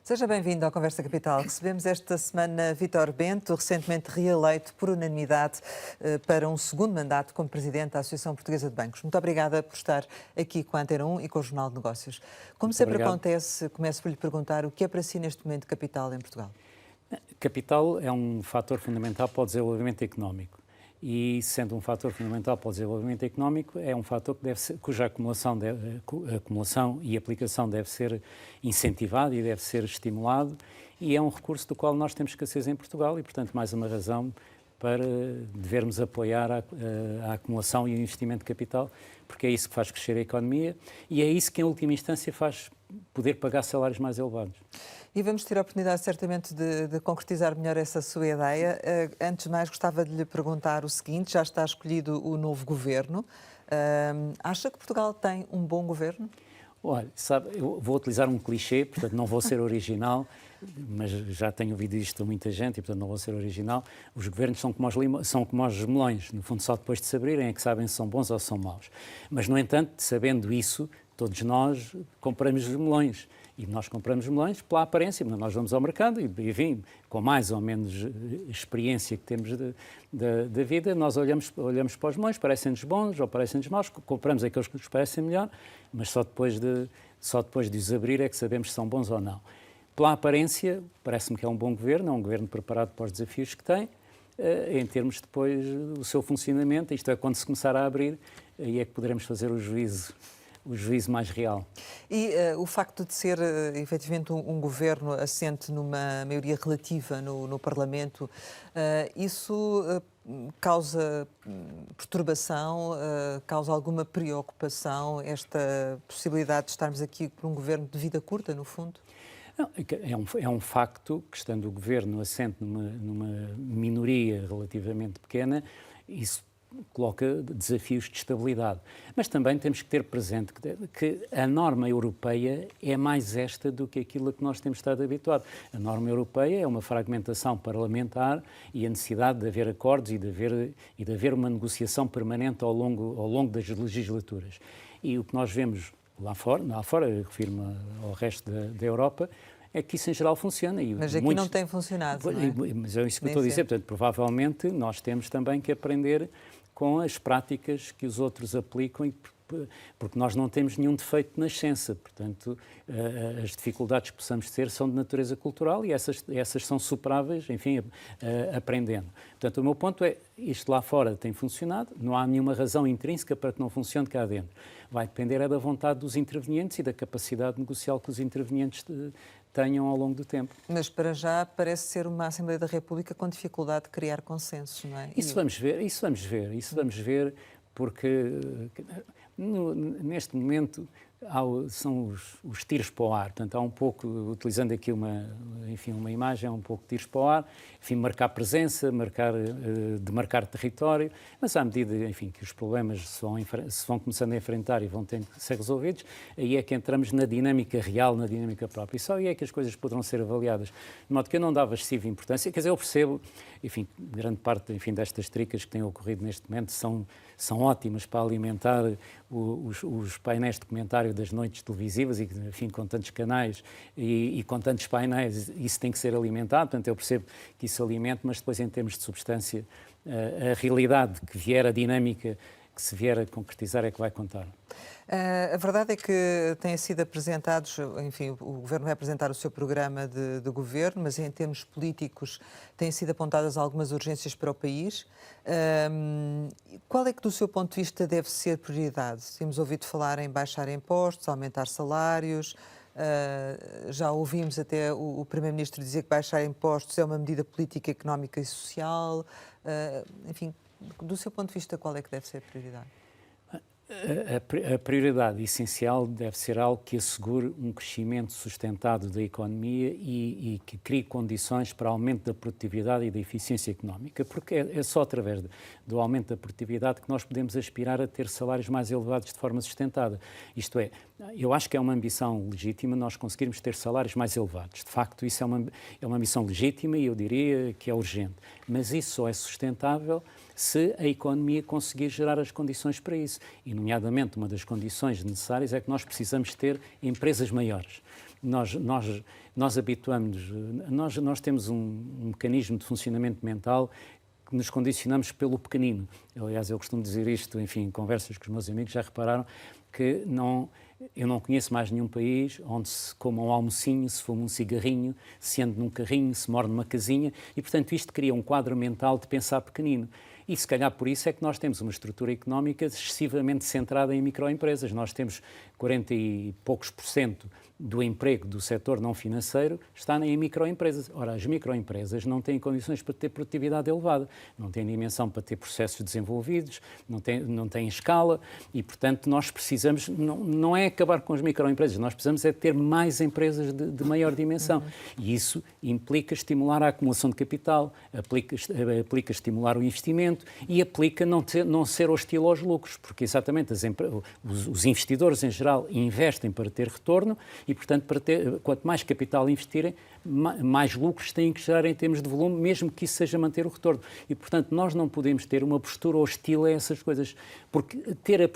Seja bem-vindo à Conversa Capital. Recebemos esta semana Vítor Bento, recentemente reeleito por unanimidade para um segundo mandato como Presidente da Associação Portuguesa de Bancos. Muito obrigada por estar aqui com a Antena 1 e com o Jornal de Negócios. Como Muito sempre obrigado. acontece, começo por lhe perguntar o que é para si neste momento capital em Portugal? Capital é um fator fundamental para o desenvolvimento económico. E, sendo um fator fundamental para o desenvolvimento económico, é um fator que cuja acumulação e aplicação deve ser incentivado e deve ser estimulado, e é um recurso do qual nós temos escassez em Portugal e, portanto, mais uma razão para devermos apoiar a acumulação e o investimento de capital, porque é isso que faz crescer a economia e é isso que, em última instância, faz poder pagar salários mais elevados. E vamos ter a oportunidade, certamente, de concretizar melhor essa sua ideia. Antes de mais, gostava de lhe perguntar o seguinte: já está escolhido o novo governo. Acha que Portugal tem um bom governo? Olha, sabe, eu vou utilizar um clichê, portanto não vou ser original, mas já tenho ouvido isto a muita gente e, portanto, não vou ser original. Os governos são como os melões, no fundo, só depois de se abrirem é que sabem se são bons ou são maus. Mas, no entanto, sabendo isso, todos nós compramos os melões. E nós compramos melões pela aparência, mas nós vamos ao mercado e, enfim, com mais ou menos experiência que temos da vida, nós olhamos para os melões, parecem-nos bons ou parecem-nos maus, compramos aqueles que nos parecem melhor, mas só depois de os abrir é que sabemos se são bons ou não. Pela aparência, parece-me que é um bom governo, é um governo preparado para os desafios que tem, em termos depois do seu funcionamento, isto é, quando se começar a abrir, aí é que poderemos fazer o juízo mais real. E o facto de ser, efetivamente, um governo assente numa maioria relativa no Parlamento, isso causa perturbação, causa alguma preocupação, esta possibilidade de estarmos aqui por um governo de vida curta, no fundo? Não, é um facto que, estando o governo assente numa minoria relativamente pequena, isso coloca desafios de estabilidade. Mas também temos que ter presente que a norma europeia é mais esta do que aquilo a que nós temos estado habituados. A norma europeia é uma fragmentação parlamentar e a necessidade de haver acordos e de haver uma negociação permanente ao longo das legislaturas. E o que nós vemos lá fora, refiro-me ao resto da Europa, é que isso em geral funciona. Mas aqui não tem funcionado, não é? Mas é isso que eu estou a dizer. Portanto, provavelmente nós temos também que aprender com as práticas que os outros aplicam, porque nós não temos nenhum defeito de nascença. Portanto, as dificuldades que possamos ter são de natureza cultural e essas são superáveis, enfim, aprendendo. Portanto, o meu ponto é, isto lá fora tem funcionado, não há nenhuma razão intrínseca para que não funcione cá dentro. Vai depender da vontade dos intervenientes e da capacidade negocial que os intervenientes tenham ao longo do tempo. Mas para já parece ser uma Assembleia da República com dificuldade de criar consensos, não é? Isso vamos ver, porque neste momento são os tiros para o ar. Portanto, há um pouco, utilizando aqui uma imagem, há um pouco de tiros para o ar, enfim, marcar presença, demarcar território, mas à medida, enfim, que os problemas se vão começando a enfrentar e vão tendo que ser resolvidos, aí é que entramos na dinâmica real, na dinâmica própria. E só aí é que as coisas poderão ser avaliadas. De modo que eu não dava excessiva importância, quer dizer, eu percebo, enfim, grande parte, enfim, destas tricas que têm ocorrido neste momento são ótimas para alimentar os painéis de comentário das noites televisivas e, enfim, com tantos canais e com tantos painéis, isso tem que ser alimentado. Portanto, eu percebo que isso alimenta, mas depois, em termos de substância, a realidade que vier, a dinâmica que se vier a concretizar é que vai contar. A verdade é que têm sido apresentados, enfim, o Governo vai apresentar o seu programa de governo, mas em termos políticos têm sido apontadas algumas urgências para o país. Qual é que, do seu ponto de vista, deve ser prioridade? Temos ouvido falar em baixar impostos, aumentar salários, já ouvimos até o Primeiro-Ministro dizer que baixar impostos é uma medida política, económica e social. Enfim, do seu ponto de vista, qual é que deve ser a prioridade? A prioridade essencial deve ser algo que assegure um crescimento sustentado da economia e que crie condições para aumento da produtividade e da eficiência económica, porque é só através do aumento da produtividade que nós podemos aspirar a ter salários mais elevados de forma sustentada. Isto é, eu acho que é uma ambição legítima nós conseguirmos ter salários mais elevados. De facto, isso é uma ambição legítima e eu diria que é urgente. Mas isso só é sustentável se a economia conseguir gerar as condições para isso. E, nomeadamente, uma das condições necessárias é que nós precisamos ter empresas maiores. nós habituamos, nós temos um mecanismo de funcionamento mental que nos condicionamos pelo pequenino. Aliás, eu costumo dizer isto, enfim, em conversas com os meus amigos, já repararam que eu não conheço mais nenhum país onde se coma um almocinho, se fuma um cigarrinho, se anda num carrinho, se mora numa casinha, e, portanto, isto cria um quadro mental de pensar pequenino. E, se calhar, por isso é que nós temos uma estrutura económica excessivamente centrada em microempresas. Nós temos 40 e poucos % do emprego do setor não financeiro está em microempresas. Ora, as microempresas não têm condições para ter produtividade elevada, não têm dimensão para ter processos desenvolvidos, não têm escala e, portanto, nós precisamos, não é acabar com as microempresas, nós precisamos é ter mais empresas de maior dimensão. E isso implica estimular a acumulação de capital, aplica estimular o investimento e aplica não ser hostil aos lucros, porque exatamente os investidores em geral investem para ter retorno e, portanto, quanto mais capital investirem, mais lucros têm que gerar em termos de volume, mesmo que isso seja manter o retorno. E, portanto, nós não podemos ter uma postura hostil a essas coisas, porque ter a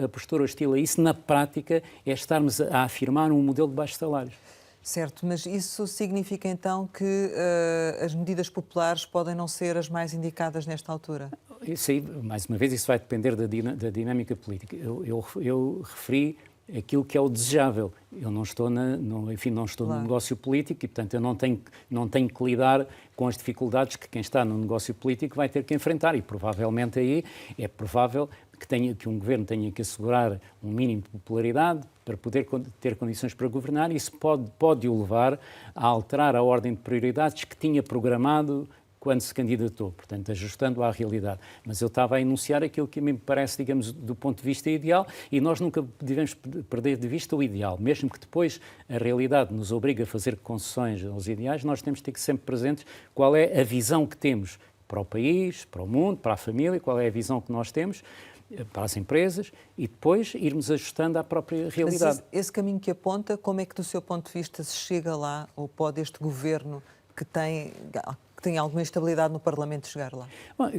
postura hostil a isso, na prática, é estarmos a afirmar um modelo de baixos salários. Certo, mas isso significa então que as medidas populares podem não ser as mais indicadas nesta altura? Isso aí, mais uma vez, isso vai depender da dinâmica política. Eu referi aquilo que é o desejável. Eu não estou, no negócio político e, portanto, eu não tenho que lidar com as dificuldades que quem está no negócio político vai ter que enfrentar e, provavelmente, aí é provável que um governo tenha que assegurar um mínimo de popularidade para poder ter condições para governar e isso pode o levar a alterar a ordem de prioridades que tinha programado quando se candidatou, portanto, ajustando à realidade. Mas eu estava a enunciar aquilo que me parece, digamos, do ponto de vista ideal e nós nunca devemos perder de vista o ideal. Mesmo que depois a realidade nos obrigue a fazer concessões aos ideais, nós temos de ter sempre presentes qual é a visão que temos para o país, para o mundo, para a família, qual é a visão que nós temos para as empresas e depois irmos ajustando à própria realidade. Mas esse caminho que aponta, como é que, do seu ponto de vista, se chega lá ou pode este governo que tem alguma instabilidade no Parlamento chegar lá? Bom,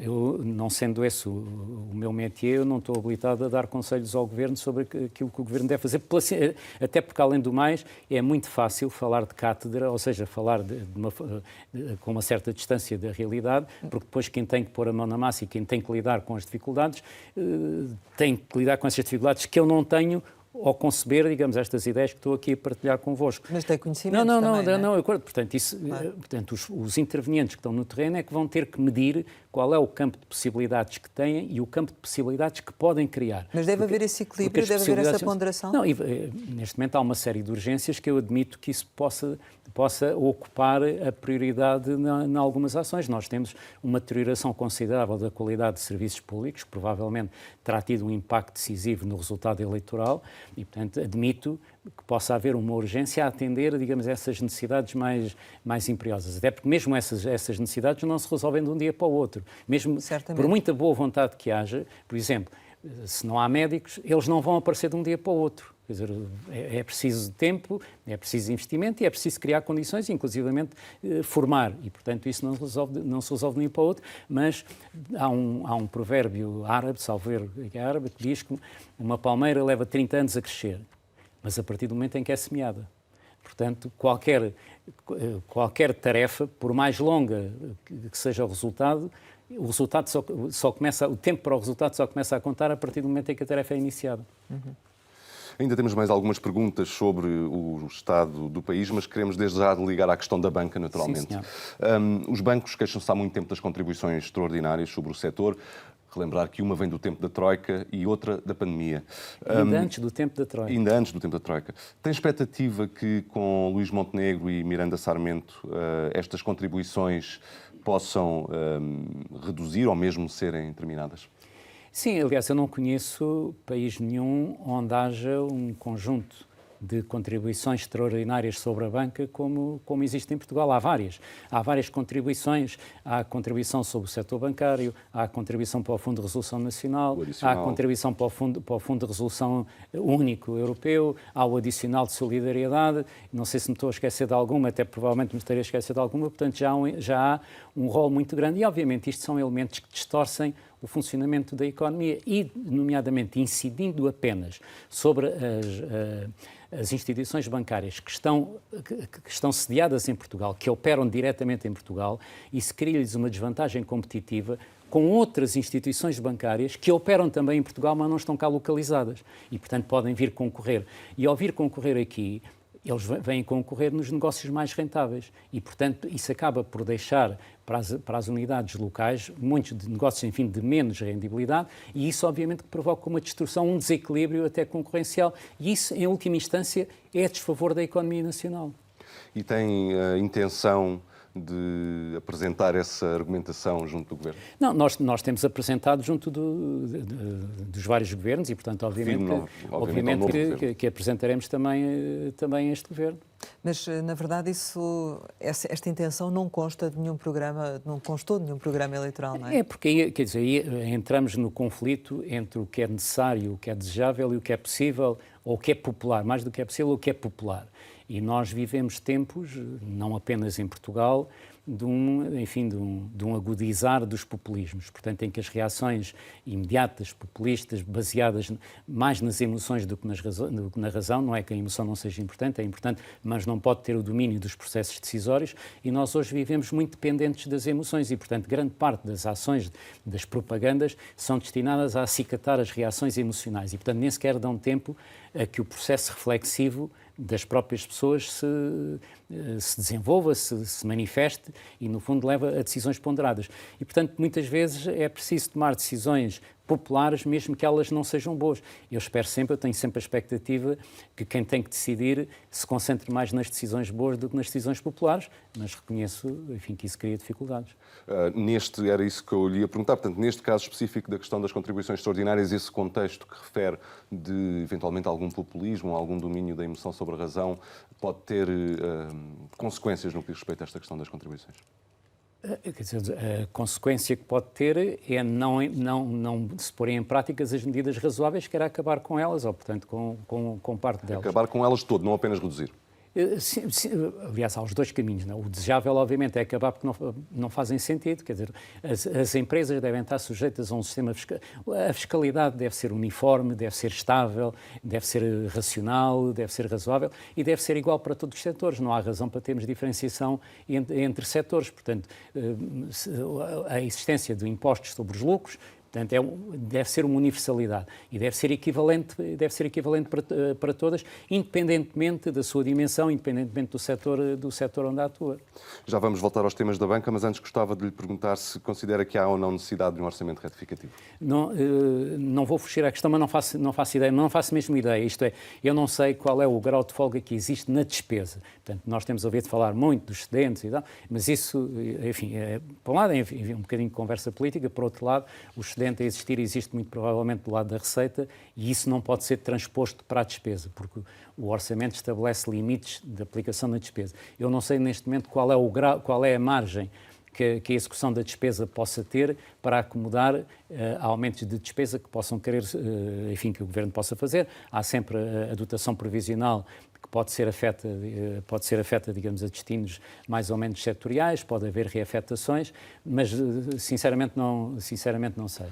eu não sendo esse o meu métier, eu não estou habilitado a dar conselhos ao Governo sobre aquilo que o Governo deve fazer, até porque, além do mais, é muito fácil falar de cátedra, ou seja, falar com uma certa distância da realidade, porque depois quem tem que pôr a mão na massa e quem tem que lidar com as dificuldades, tem que lidar com essas dificuldades que eu não tenho ao conceber, digamos, estas ideias que estou aqui a partilhar convosco. Mas tem conhecimento não, também, não, eu acordo. Portanto, os intervenientes que estão no terreno é que vão ter que medir qual é o campo de possibilidades que têm e o campo de possibilidades que podem criar. Mas deve haver esse equilíbrio, deve haver essa ponderação? Não, neste momento há uma série de urgências que eu admito que isso possa ocupar a prioridade em algumas ações. Nós temos uma deterioração considerável da qualidade de serviços públicos, que provavelmente terá tido um impacto decisivo no resultado eleitoral e, portanto, admito que possa haver uma urgência a atender, digamos, essas necessidades mais imperiosas. Até porque mesmo essas necessidades não se resolvem de um dia para o outro. Mesmo por muita boa vontade que haja, por exemplo, se não há médicos, eles não vão aparecer de um dia para o outro. Quer dizer, é preciso tempo, é preciso investimento e é preciso criar condições, inclusivamente formar. E, portanto, isso não se resolve de um dia para o outro, mas há um provérbio árabe, salvo erro, árabe, que diz que uma palmeira leva 30 anos a crescer, mas a partir do momento em que é semeada. Portanto, qualquer tarefa, por mais longa que seja o resultado só começa, o tempo para o resultado só começa a contar a partir do momento em que a tarefa é iniciada. Uhum. Ainda temos mais algumas perguntas sobre o estado do país, mas queremos desde já ligar à questão da banca, naturalmente. Sim, os bancos queixam-se há muito tempo das contribuições extraordinárias sobre o setor. Relembrar que uma vem do tempo da Troika e outra da pandemia. Ainda antes do tempo da Troika. Ainda antes do tempo da Troika. Tem expectativa que com Luís Montenegro e Miranda Sarmento estas contribuições possam reduzir ou mesmo serem terminadas? Sim, aliás, eu não conheço país nenhum onde haja um conjunto de contribuições extraordinárias sobre a banca como existe em Portugal. Há várias contribuições. Há a contribuição sobre o setor bancário, há a contribuição para o Fundo de Resolução Nacional, há a contribuição para o Fundo de Resolução Único Europeu, há o adicional de solidariedade. Não sei se me estou a esquecer de alguma, até provavelmente me estaria a esquecer de alguma, portanto já há um rol muito grande e, obviamente, isto são elementos que distorcem o funcionamento da economia e, nomeadamente, incidindo apenas sobre as instituições bancárias que estão sediadas em Portugal, que operam diretamente em Portugal, e se cria-lhes uma desvantagem competitiva com outras instituições bancárias que operam também em Portugal, mas não estão cá localizadas e, portanto, podem vir concorrer. E ao vir concorrer aqui, eles vêm concorrer nos negócios mais rentáveis e, portanto, isso acaba por deixar para as unidades locais muitos de negócios, enfim, de menos rendibilidade, e isso, obviamente, que provoca uma destruição, um desequilíbrio até concorrencial, e isso, em última instância, é a desfavor da economia nacional. E tem a intenção de apresentar essa argumentação junto do Governo? Não, nós temos apresentado junto dos vários governos e, portanto, obviamente que apresentaremos também este Governo. Mas, na verdade, esta intenção não consta de nenhum programa, não constou de nenhum programa eleitoral, não é? É porque aí, quer dizer, aí entramos no conflito entre o que é necessário, o que é desejável e o que é possível, ou o que é popular, mais do que é possível, o que é popular. E nós vivemos tempos, não apenas em Portugal, de um agudizar dos populismos, portanto, em que as reações imediatas, populistas, baseadas mais nas emoções do que na razão, não é que a emoção não seja importante, é importante, mas não pode ter o domínio dos processos decisórios, e nós hoje vivemos muito dependentes das emoções e, portanto, grande parte das ações, das propagandas, são destinadas a acicatar as reações emocionais e, portanto, nem sequer dão tempo a que o processo reflexivo das próprias pessoas se desenvolva, se manifeste e, no fundo, leva a decisões ponderadas. E, portanto, muitas vezes é preciso tomar decisões populares, mesmo que elas não sejam boas. Eu tenho sempre a expectativa que quem tem que decidir se concentre mais nas decisões boas do que nas decisões populares, mas reconheço, enfim, que isso cria dificuldades. Era isso que eu lhe ia perguntar, portanto, neste caso específico da questão das contribuições extraordinárias, esse contexto que refere de, eventualmente, algum populismo, algum domínio da emoção sobre a razão, pode ter consequências no que diz respeito a esta questão das contribuições? Quer dizer, a consequência que pode ter é não se porem em práticas as medidas razoáveis, que era acabar com elas, ou, portanto, com parte delas. Acabar com elas todo, não apenas reduzir. Sim, aliás, há os dois caminhos. Não? O desejável, obviamente, é acabar porque não fazem sentido. Quer dizer, as empresas devem estar sujeitas a um sistema fiscal. A fiscalidade deve ser uniforme, deve ser estável, deve ser racional, deve ser razoável e deve ser igual para todos os setores. Não há razão para termos diferenciação entre setores. Portanto, a existência de impostos sobre os lucros, portanto, deve ser uma universalidade e deve ser equivalente para todas, independentemente da sua dimensão, independentemente do setor onde atua. Já vamos voltar aos temas da banca, mas antes gostava de lhe perguntar se considera que há ou não necessidade de um orçamento retificativo. Não vou fugir à questão, mas não faço ideia, não faço mesmo ideia. Isto é, eu não sei qual é o grau de folga que existe na despesa. Portanto, nós temos ouvido falar muito dos excedentes e tal, mas isso, enfim, por um lado é um bocadinho de conversa política, por outro lado, o excedente a existir existe muito provavelmente do lado da receita e isso não pode ser transposto para a despesa, porque o orçamento estabelece limites de aplicação da despesa. Eu não sei neste momento qual é a margem que a execução da despesa possa ter para acomodar aumentos de despesa que possam querer, enfim, que o Governo possa fazer. Há sempre a dotação provisional que pode ser afeta, digamos, a destinos mais ou menos setoriais, pode haver reafetações, mas sinceramente não sei.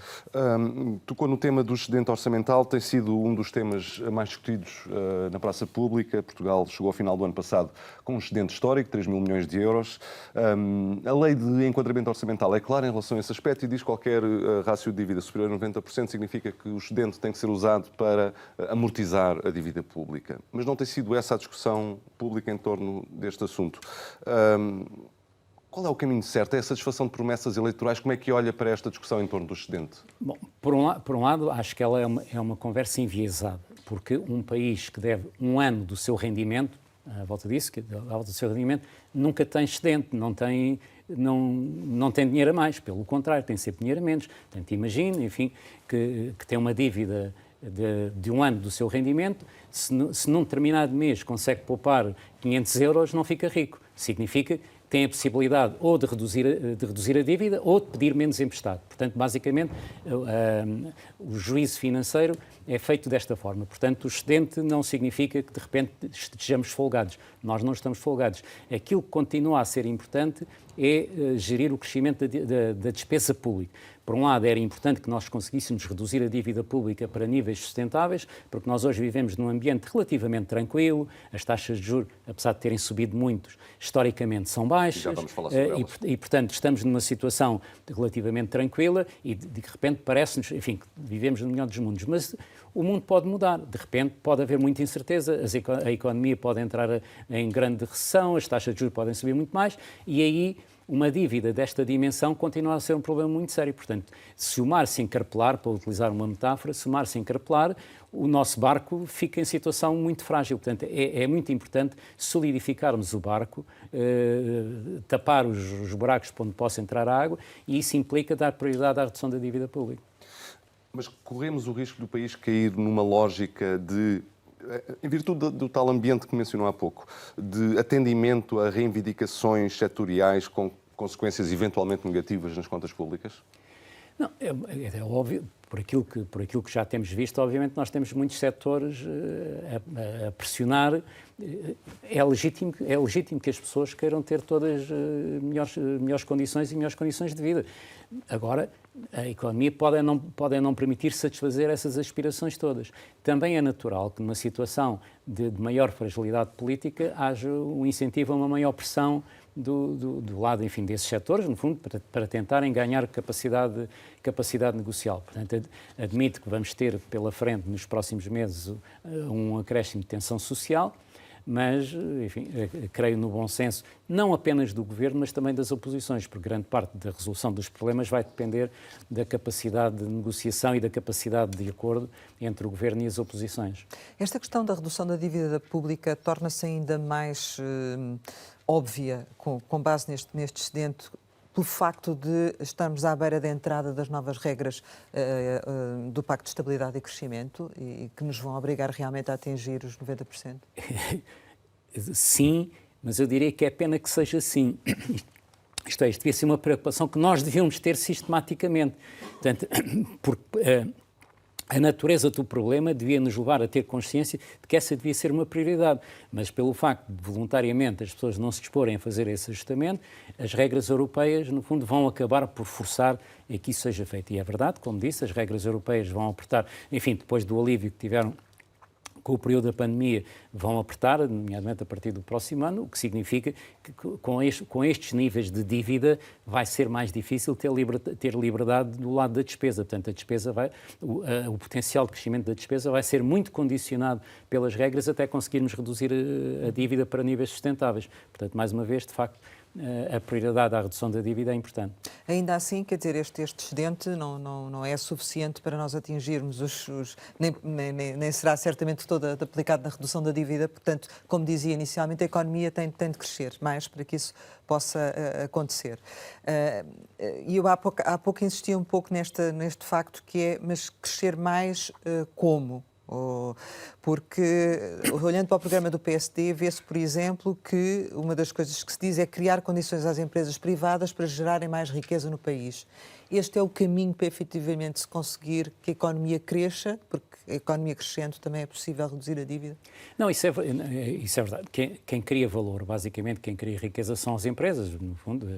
Tocou no tema do excedente orçamental, tem sido um dos temas mais discutidos na praça pública. Portugal chegou ao final do ano passado com um excedente histórico, 3 mil milhões de euros. A lei de enquadramento orçamental é clara em relação a esse aspecto e diz que qualquer rácio de dívida superior a 90% significa que o excedente tem que ser usado para amortizar a dívida pública. Mas não tem sido essa a discussão pública em torno deste assunto. Qual é o caminho certo? É a satisfação de promessas eleitorais? Como é que olha para esta discussão em torno do excedente? Bom, por um lado, acho que ela é uma conversa enviesada, porque um país que deve um ano do seu rendimento, à volta disso, à volta do seu rendimento, nunca tem excedente, não tem dinheiro a mais, pelo contrário, tem sempre dinheiro a menos. Portanto, imagine, enfim, que tem uma dívida de um ano do seu rendimento, se num determinado mês consegue poupar 500 euros, não fica rico. Significa que tem a possibilidade ou de reduzir a dívida ou de pedir menos emprestado. Portanto, basicamente, o juízo financeiro é feito desta forma. Portanto, o excedente não significa que, de repente, estejamos folgados. Nós não estamos folgados. Aquilo que continua a ser importante é gerir o crescimento da despesa pública. Por um lado, era importante que nós conseguíssemos reduzir a dívida pública para níveis sustentáveis, porque nós hoje vivemos num ambiente relativamente tranquilo, as taxas de juros, apesar de terem subido muito, historicamente são baixas, já vamos falar sobre elas. Portanto, estamos numa situação relativamente tranquila e, de repente, parece-nos, enfim, que vivemos no melhor dos mundos, mas o mundo pode mudar, de repente pode haver muita incerteza, a economia pode entrar em grande recessão, as taxas de juros podem subir muito mais e aí uma dívida desta dimensão continua a ser um problema muito sério. Portanto, se o mar se encarpelar, para utilizar uma metáfora, se o mar se encarpelar, o nosso barco fica em situação muito frágil. Portanto, é muito importante solidificarmos o barco, tapar os buracos por onde possa entrar a água, e isso implica dar prioridade à redução da dívida pública. Mas corremos o risco do país cair numa lógica de, em virtude do tal ambiente que mencionou há pouco, de atendimento a reivindicações setoriais com consequências eventualmente negativas nas contas públicas? Não, é óbvio, por aquilo que já temos visto, obviamente nós temos muitos setores a pressionar. É legítimo que as pessoas queiram ter todas melhores condições e melhores condições de vida. Agora, a economia pode não permitir satisfazer essas aspirações todas. Também é natural que numa situação de maior fragilidade política haja um incentivo a uma maior pressão do lado, enfim, desses setores, no fundo, para tentarem ganhar capacidade negocial. Portanto, admito que vamos ter pela frente, nos próximos meses, um acréscimo de tensão social, mas, enfim, creio no bom senso, não apenas do Governo, mas também das oposições, porque grande parte da resolução dos problemas vai depender da capacidade de negociação e da capacidade de acordo entre o Governo e as oposições. Esta questão da redução da dívida pública torna-se ainda mais óbvia, com base neste excedente, pelo facto de estarmos à beira da entrada das novas regras do Pacto de Estabilidade e Crescimento e que nos vão obrigar realmente a atingir os 90%? Sim, mas eu diria que é pena que seja assim. Isto devia ser uma preocupação que nós devíamos ter sistematicamente. Portanto, porque a natureza do problema devia nos levar a ter consciência de que essa devia ser uma prioridade. Mas pelo facto de voluntariamente as pessoas não se disporem a fazer esse ajustamento, as regras europeias, no fundo, vão acabar por forçar a que isso seja feito. E é verdade, como disse, as regras europeias vão apertar, enfim, depois do alívio que tiveram com o período da pandemia, vão apertar, nomeadamente a partir do próximo ano, o que significa que com estes níveis de dívida vai ser mais difícil ter liberdade do lado da despesa. Portanto, a despesa o potencial de crescimento da despesa vai ser muito condicionado pelas regras até conseguirmos reduzir a dívida para níveis sustentáveis. Portanto, mais uma vez, de facto, a prioridade à redução da dívida é importante. Ainda assim, quer dizer, este excedente não é suficiente para nós atingirmos nem será certamente todo aplicado na redução da dívida, portanto, como dizia inicialmente, a economia tem de crescer mais para que isso possa acontecer. E eu há pouco insisti um pouco neste facto que é, mas crescer mais como? Porque, olhando para o programa do PSD, vê-se, por exemplo, que uma das coisas que se diz é criar condições às empresas privadas para gerarem mais riqueza no país. Este é o caminho para, efetivamente, se conseguir que a economia cresça, porque a economia crescendo também é possível reduzir a dívida? Não, isso é verdade. Quem cria valor, basicamente, quem cria riqueza são as empresas, no fundo,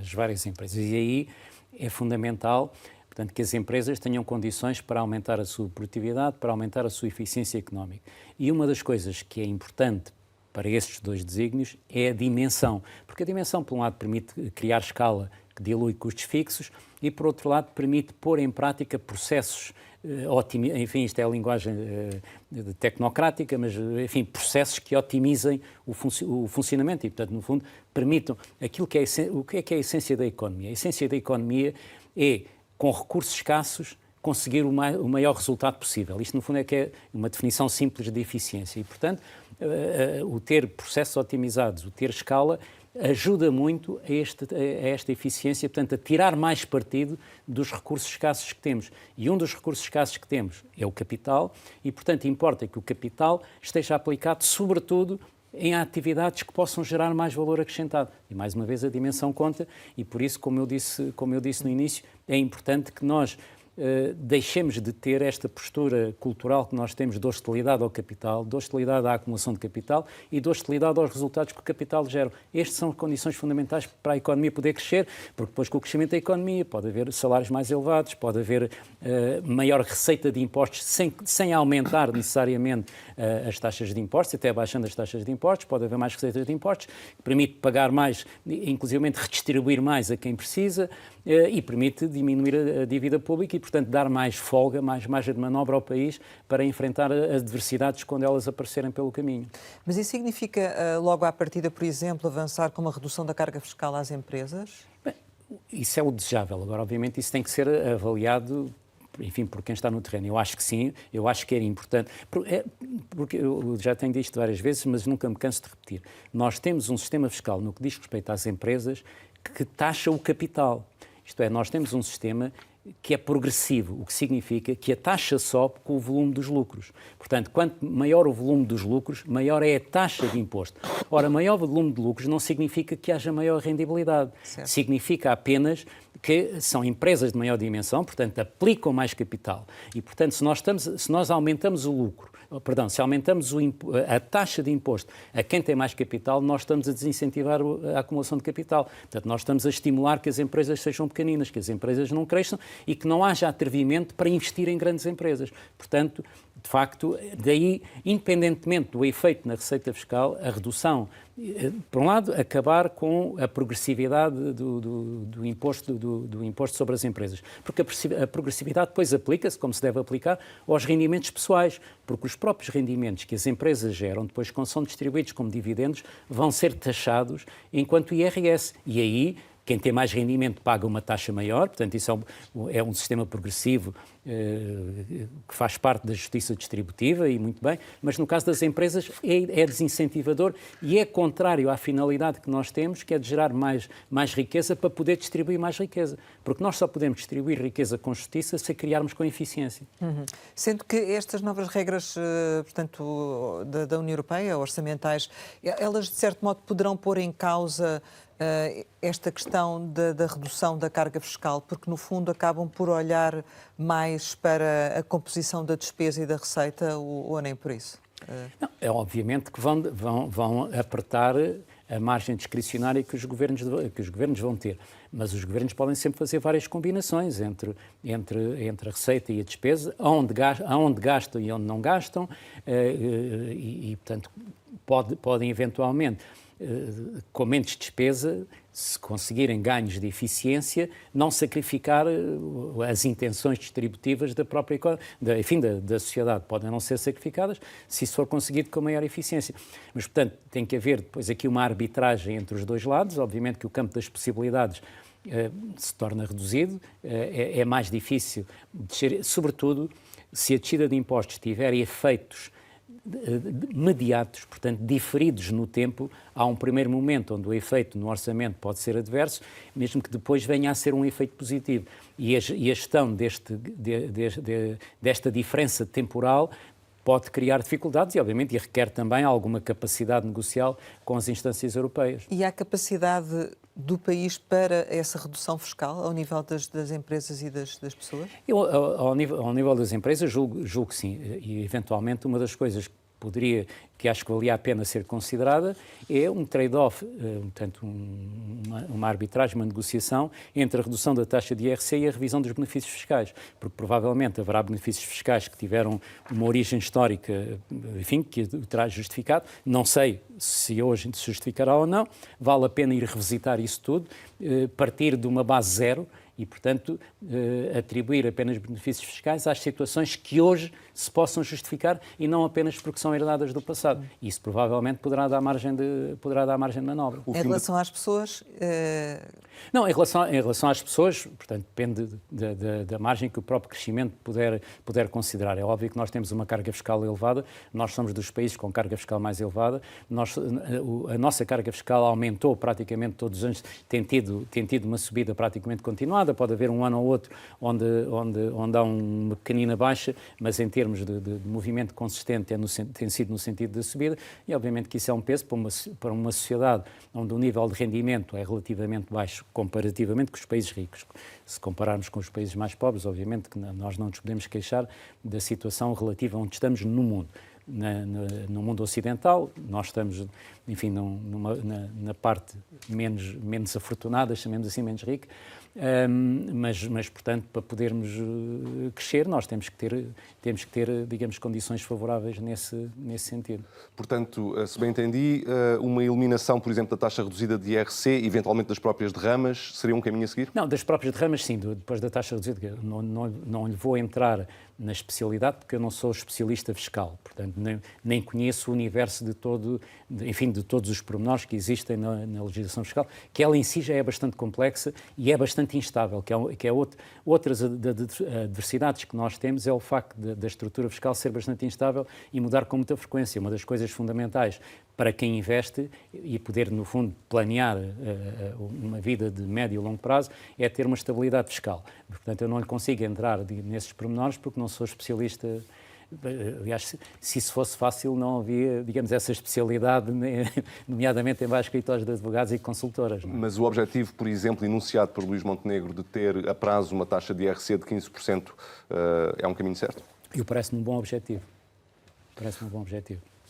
as várias empresas. E aí é fundamental, portanto, que as empresas tenham condições para aumentar a sua produtividade, para aumentar a sua eficiência económica. E uma das coisas que é importante para estes dois desígnios é a dimensão, porque a dimensão, por um lado, permite criar escala que dilui custos fixos e, por outro lado, permite pôr em prática processos, enfim, isto é a linguagem tecnocrática, mas, enfim, processos que otimizem o funcionamento e, portanto, no fundo, permitam aquilo que é a essência da economia. A essência da economia é, com recursos escassos, conseguir o maior resultado possível. Isto, no fundo, é que é uma definição simples de eficiência. E, portanto, o ter processos otimizados, o ter escala, ajuda muito a esta eficiência, portanto, a tirar mais partido dos recursos escassos que temos. E um dos recursos escassos que temos é o capital e, portanto, importa que o capital esteja aplicado, sobretudo, em atividades que possam gerar mais valor acrescentado. E, mais uma vez, a dimensão conta e, por isso, como eu disse no início, é importante que nós deixemos de ter esta postura cultural que nós temos de hostilidade ao capital, de hostilidade à acumulação de capital e de hostilidade aos resultados que o capital gera. Estas são condições fundamentais para a economia poder crescer, porque depois com o crescimento da economia pode haver salários mais elevados, pode haver maior receita de impostos sem aumentar necessariamente as taxas de impostos, até baixando as taxas de impostos, pode haver mais receitas de impostos, que permite pagar mais, inclusivamente redistribuir mais a quem precisa, e permite diminuir a dívida pública e, portanto, dar mais folga, mais margem de manobra ao país para enfrentar as adversidades quando elas aparecerem pelo caminho. Mas isso significa, logo à partida, por exemplo, avançar com uma redução da carga fiscal às empresas? Bem, isso é o desejável. Agora, obviamente, isso tem que ser avaliado, enfim, por quem está no terreno. Eu acho que sim, eu acho que era importante, porque eu já tenho dito várias vezes, mas nunca me canso de repetir. Nós temos um sistema fiscal, no que diz respeito às empresas, que taxa o capital. Isto é, nós temos um sistema que é progressivo, o que significa que a taxa sobe com o volume dos lucros. Portanto, quanto maior o volume dos lucros, maior é a taxa de imposto. Ora, maior volume de lucros não significa que haja maior rendibilidade. Certo. Significa apenas que são empresas de maior dimensão, portanto, aplicam mais capital. E, portanto, se nós aumentamos o lucro, se aumentamos a taxa de imposto a quem tem mais capital, nós estamos a desincentivar a acumulação de capital. Portanto, nós estamos a estimular que as empresas sejam pequeninas, que as empresas não cresçam e que não haja atrevimento para investir em grandes empresas. Portanto, de facto, daí, independentemente do efeito na receita fiscal, a redução, por um lado, acabar com a progressividade do imposto sobre as empresas, porque a progressividade depois aplica-se, como se deve aplicar, aos rendimentos pessoais, porque os próprios rendimentos que as empresas geram, depois quando são distribuídos como dividendos, vão ser taxados enquanto IRS, e aí quem tem mais rendimento paga uma taxa maior, portanto isso é um sistema progressivo que faz parte da justiça distributiva e muito bem, mas no caso das empresas é desincentivador e é contrário à finalidade que nós temos, que é de gerar mais riqueza para poder distribuir mais riqueza, porque nós só podemos distribuir riqueza com justiça se a criarmos com eficiência. Uhum. Sendo que estas novas regras, portanto, da União Europeia, orçamentais, elas de certo modo poderão pôr em causa esta questão da redução da carga fiscal, porque no fundo acabam por olhar mais para a composição da despesa e da receita ou nem por isso? Não, é obviamente que vão apertar a margem discricionária que os governos vão ter, mas os governos podem sempre fazer várias combinações entre a receita e a despesa, aonde gastam e onde não gastam, e portanto podem eventualmente, com menos despesa, se conseguirem ganhos de eficiência, não sacrificar as intenções distributivas da própria da sociedade. Podem não ser sacrificadas se isso for conseguido com maior eficiência. Mas, portanto, tem que haver depois aqui uma arbitragem entre os dois lados. Obviamente que o campo das possibilidades se torna reduzido, é mais difícil descer, sobretudo se a descida de impostos tiver efeitos imediatos, portanto, diferidos no tempo. Há um primeiro momento onde o efeito no orçamento pode ser adverso, mesmo que depois venha a ser um efeito positivo. E a gestão desta diferença temporal pode criar dificuldades e, obviamente, requer também alguma capacidade negocial com as instâncias europeias. E há capacidade do país para essa redução fiscal ao nível das empresas e das pessoas? Ao nível das empresas, julgo que sim. E, eventualmente, uma das coisas que acho que valia a pena ser considerada, é um trade-off, portanto, uma arbitragem, uma negociação entre a redução da taxa de IRC e a revisão dos benefícios fiscais, porque provavelmente haverá benefícios fiscais que tiveram uma origem histórica, enfim, que o terá justificado. Não sei se hoje se justificará ou não, vale a pena ir revisitar isso tudo, partir de uma base zero e, portanto, atribuir apenas benefícios fiscais às situações que hoje se possam justificar e não apenas porque são herdadas do passado. Isso provavelmente poderá dar margem de manobra. Em relação às pessoas? Não, em relação às pessoas, portanto, depende da margem que o próprio crescimento puder considerar. É óbvio que nós temos uma carga fiscal elevada, nós somos dos países com carga fiscal mais elevada, a nossa carga fiscal aumentou praticamente todos os anos, tem tido uma subida praticamente continuada, sustentada, pode haver um ano ou outro onde há uma pequenina baixa, mas em termos de movimento consistente tem sido no sentido da subida, e obviamente que isso é um peso para uma sociedade onde o nível de rendimento é relativamente baixo comparativamente com os países ricos. Se compararmos com os países mais pobres, obviamente que nós não nos podemos queixar da situação relativa onde estamos no mundo. No mundo ocidental, nós estamos, enfim, na parte menos afortunada, chamemos assim, menos rica, mas, portanto, para podermos crescer, nós temos que ter, digamos, condições favoráveis nesse sentido. Portanto, se bem entendi, uma eliminação, por exemplo, da taxa reduzida de IRC, eventualmente das próprias derramas, seria um caminho a seguir? Não, das próprias derramas, sim, depois da taxa reduzida. Não lhe vou entrar na especialidade, porque eu não sou especialista fiscal, portanto, nem conheço o universo de todos os pormenores que existem na legislação fiscal, que ela em si já é bastante complexa e é bastante instável, outras adversidades que nós temos é o facto da estrutura fiscal ser bastante instável e mudar com muita frequência. Uma das coisas fundamentais para quem investe e poder, no fundo, planear uma vida de médio e longo prazo é ter uma estabilidade fiscal. Portanto, eu não lhe consigo entrar nesses pormenores porque não sou especialista. Aliás, se isso fosse fácil, não havia, digamos, essa especialidade, nomeadamente em vários escritórios de advogados e consultoras. Não é? Mas o objetivo, por exemplo, enunciado por Luís Montenegro, de ter a prazo uma taxa de IRC de 15%, é um caminho certo? Parece-me um bom objetivo.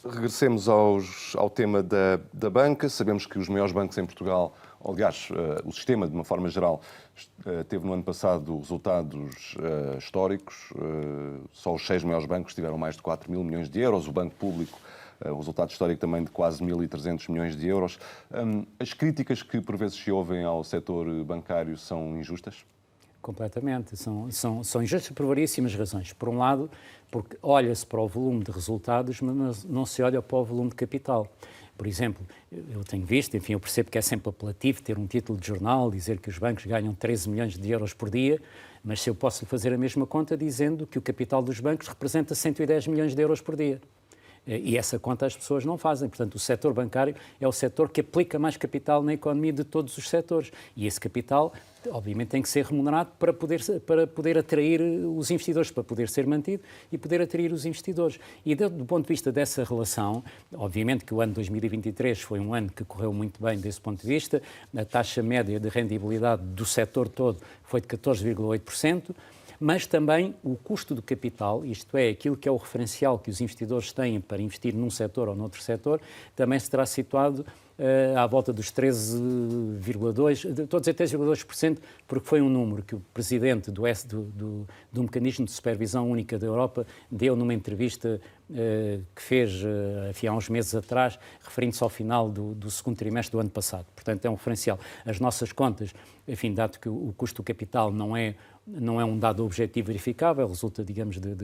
Regressemos ao tema da banca. Sabemos que os maiores bancos em Portugal, aliás, o sistema, de uma forma geral, teve no ano passado resultados históricos. Só os 6 maiores bancos tiveram mais de 4 mil milhões de euros. O Banco Público, o resultado histórico também de quase 1.300 milhões de euros. As críticas que por vezes se ouvem ao setor bancário são injustas? Completamente. São injustas por variíssimas razões. Por um lado, porque olha-se para o volume de resultados, mas não se olha para o volume de capital. Por exemplo, eu tenho visto, enfim, eu percebo que é sempre apelativo ter um título de jornal, dizer que os bancos ganham 13 milhões de euros por dia, mas se eu posso fazer a mesma conta dizendo que o capital dos bancos representa 110 milhões de euros por dia. E essa conta as pessoas não fazem. Portanto, o setor bancário é o setor que aplica mais capital na economia de todos os setores. E esse capital, obviamente, tem que ser remunerado para poder atrair os investidores, para poder ser mantido e poder atrair os investidores. E do ponto de vista dessa relação, obviamente que o ano 2023 foi um ano que correu muito bem desse ponto de vista. A taxa média de rendibilidade do setor todo foi de 14,8%. Mas também o custo do capital, isto é, aquilo que é o referencial que os investidores têm para investir num setor ou noutro setor, também se terá situado à volta dos 13,2%, estou a dizer 13,2%, porque foi um número que o presidente do Mecanismo de Supervisão Única da Europa deu numa entrevista que fez enfim, há uns meses atrás, referindo-se ao final do segundo trimestre do ano passado. Portanto, é um referencial. As nossas contas, enfim, dado que o custo do capital não é um dado objetivo verificável, resulta, digamos, de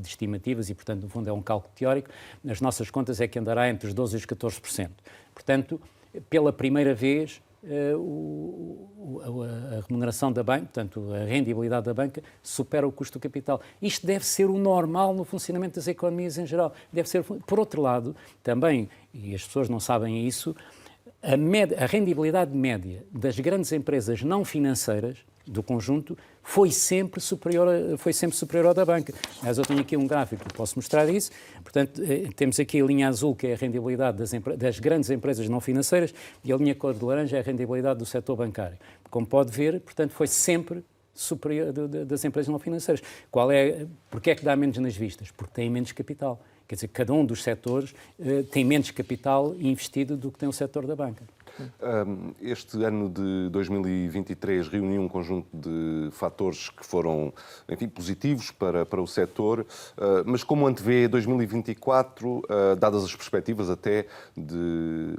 estimativas e, portanto, no fundo é um cálculo teórico, as nossas contas é que andará entre os 12% e os 14%. Portanto, pela primeira vez, a remuneração da banca, portanto, a rendibilidade da banca, supera o custo do capital. Isto deve ser o normal no funcionamento das economias em geral. Deve ser, por outro lado, também, e as pessoas não sabem isso, a rendibilidade média das grandes empresas não financeiras do conjunto foi sempre superior ao da banca. Mas eu tenho aqui um gráfico que posso mostrar isso. Portanto, temos aqui a linha azul, que é a rendibilidade das grandes empresas não financeiras, e a linha cor de laranja é a rendibilidade do setor bancário. Como pode ver, portanto, foi sempre superior das empresas não financeiras. Porquê é que dá menos nas vistas? Porque têm menos capital. Quer dizer, cada um dos setores tem menos capital investido do que tem o setor da banca. Este ano de 2023 reuniu um conjunto de fatores que foram, enfim, positivos para o setor, mas como antevê 2024, dadas as perspectivas até de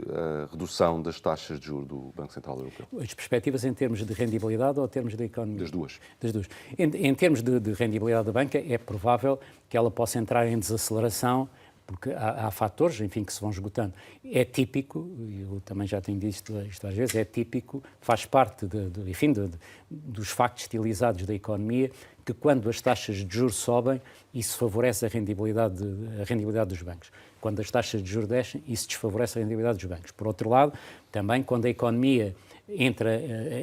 redução das taxas de juros do Banco Central Europeu? As perspectivas em termos de rendibilidade ou em termos de economia? Das duas. Das duas. Em termos de rendibilidade da banca, é provável que ela possa entrar em desaceleração, porque há fatores, enfim, que se vão esgotando. É típico, eu também já tenho dito isto às vezes, é típico, faz parte dos factos estilizados da economia, que quando as taxas de juros sobem, isso favorece a rendibilidade dos bancos. Quando as taxas de juros descem, isso desfavorece a rendibilidade dos bancos. Por outro lado, também quando a economia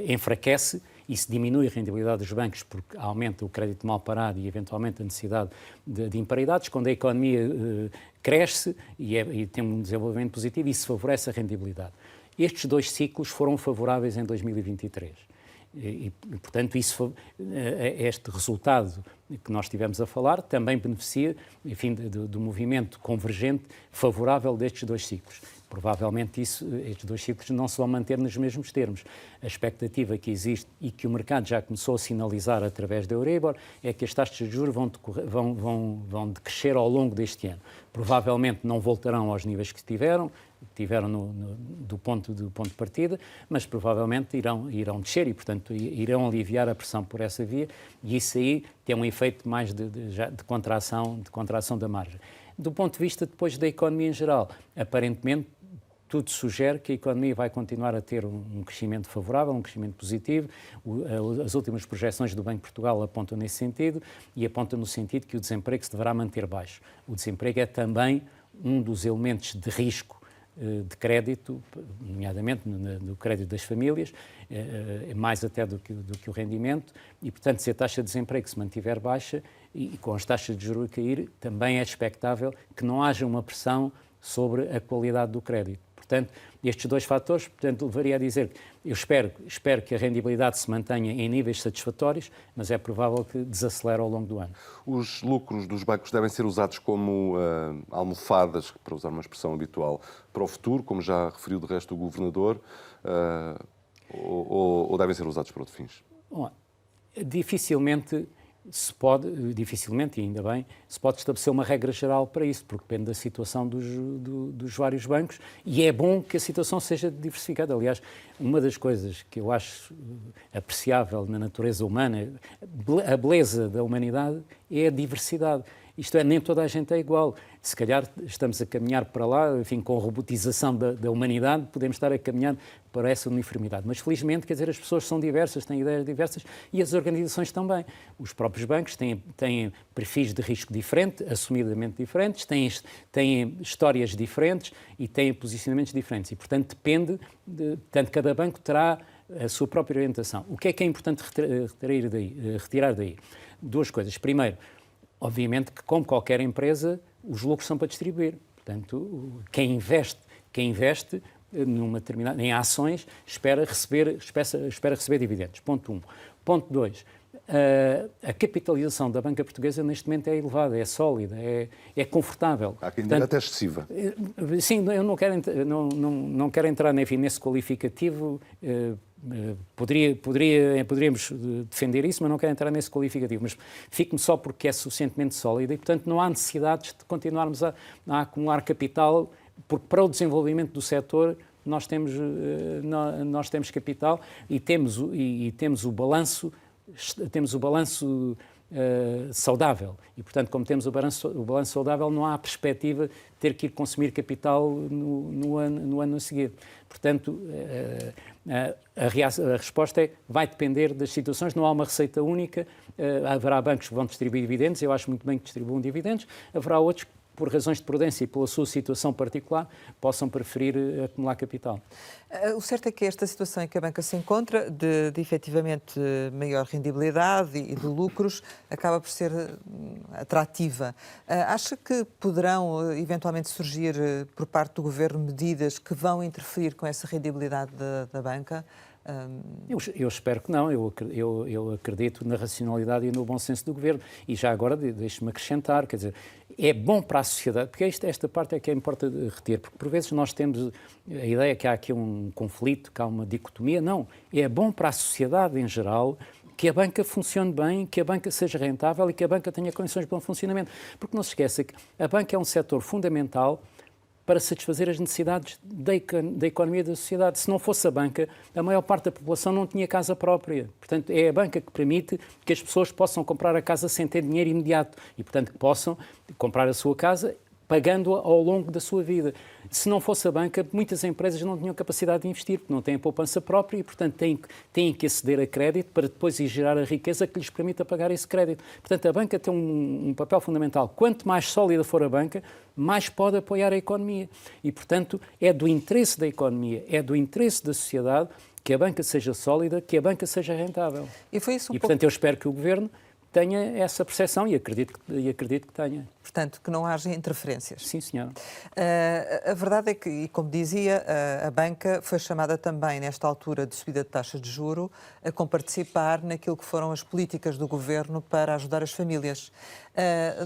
enfraquece, isso diminui a rendibilidade dos bancos porque aumenta o crédito mal parado e, eventualmente, a necessidade de imparidades. Quando a economia cresce e tem um desenvolvimento positivo, isso favorece a rendibilidade. Estes 2 ciclos foram favoráveis em 2023. Portanto, este resultado que nós estivemos a falar também beneficia, enfim, do movimento convergente favorável destes 2 ciclos. Provavelmente estes 2 ciclos não se vão manter nos mesmos termos. A expectativa que existe e que o mercado já começou a sinalizar através da Euribor é que as taxas de juros vão decrescer ao longo deste ano. Provavelmente não voltarão aos níveis que tiveram do ponto de partida, mas provavelmente irão descer e, portanto, irão aliviar a pressão por essa via, e isso aí tem um efeito mais de contração da margem. Do ponto de vista depois da economia em geral, aparentemente tudo sugere que a economia vai continuar a ter um crescimento favorável, um crescimento positivo. As últimas projeções do Banco de Portugal apontam nesse sentido e apontam no sentido que o desemprego se deverá manter baixo. O desemprego é também um dos elementos de risco de crédito, nomeadamente no crédito das famílias, mais até do que o rendimento, e, portanto, se a taxa de desemprego se mantiver baixa e com as taxas de juros a cair, também é expectável que não haja uma pressão sobre a qualidade do crédito. Portanto, estes 2 fatores, portanto, levaria a dizer que eu espero que a rendibilidade se mantenha em níveis satisfatórios, mas é provável que desacelere ao longo do ano. Os lucros dos bancos devem ser usados como almofadas, para usar uma expressão habitual, para o futuro, como já referiu de resto o Governador, ou devem ser usados para outros fins? Bom, dificilmente, e ainda bem, se pode estabelecer uma regra geral para isso, porque depende da situação dos vários bancos, e é bom que a situação seja diversificada. Aliás, uma das coisas que eu acho apreciável na natureza humana, a beleza da humanidade, é a diversidade. Isto é, nem toda a gente é igual. Se calhar estamos a caminhar para lá, enfim, com a robotização da humanidade, podemos estar a caminhar para essa uniformidade. Mas, felizmente, quer dizer, as pessoas são diversas, têm ideias diversas e as organizações também. Os próprios bancos têm perfis de risco diferentes, assumidamente diferentes, têm histórias diferentes e têm posicionamentos diferentes. E, portanto, portanto, cada banco terá a sua própria orientação. O que é importante retirar daí? 2 coisas. Primeiro, obviamente que, como qualquer empresa, os lucros são para distribuir. Portanto, quem investe em ações espera receber dividendos. Ponto 1. Ponto 2. A capitalização da banca portuguesa neste momento é elevada, é sólida, é confortável. Há quem diga até excessiva. Sim, eu não quero entrar nesse qualificativo. Poderíamos defender isso, mas não quero entrar nesse qualificativo. Mas fico-me só porque é suficientemente sólida e, portanto, não há necessidade de continuarmos a acumular capital, porque para o desenvolvimento do setor nós temos capital e temos o balanço saudável. E, portanto, como temos o balanço saudável, não há a perspectiva de ter que ir consumir capital no ano a seguir. Portanto, a resposta vai depender das situações, não há uma receita única. Haverá bancos que vão distribuir dividendos, eu acho muito bem que distribuam dividendos, haverá outros que, por razões de prudência e pela sua situação particular, possam preferir acumular capital. O certo é que esta situação em que a banca se encontra, de efetivamente maior rendibilidade e de lucros, acaba por ser atrativa. Acha que poderão eventualmente surgir por parte do Governo medidas que vão interferir com essa rendibilidade da banca? Eu espero que não. Eu acredito na racionalidade e no bom senso do Governo. E já agora, deixe-me acrescentar, quer dizer, é bom para a sociedade, porque esta parte é que é importante reter, porque por vezes nós temos a ideia que há aqui um conflito, que há uma dicotomia. Não, é bom para a sociedade em geral que a banca funcione bem, que a banca seja rentável e que a banca tenha condições de bom funcionamento. Porque não se esqueça que a banca é um setor fundamental para satisfazer as necessidades da economia e da sociedade. Se não fosse a banca, a maior parte da população não tinha casa própria. Portanto, é a banca que permite que as pessoas possam comprar a casa sem ter dinheiro imediato e, portanto, que possam comprar a sua casa pagando-a ao longo da sua vida. Se não fosse a banca, muitas empresas não tinham capacidade de investir, porque não têm poupança própria e, portanto, têm que aceder a crédito para depois gerar a riqueza que lhes permita pagar esse crédito. Portanto, a banca tem um papel fundamental. Quanto mais sólida for a banca, mais pode apoiar a economia. E, portanto, é do interesse da economia, é do interesse da sociedade que a banca seja sólida, que a banca seja rentável. E foi isso E, portanto, eu espero que o Governo tenha essa percepção e acredito que tenha. Portanto, que não haja interferências. Sim, senhora. A verdade é que, e como dizia, a banca foi chamada também, nesta altura de subida de taxas de juro, a comparticipar naquilo que foram as políticas do Governo para ajudar as famílias.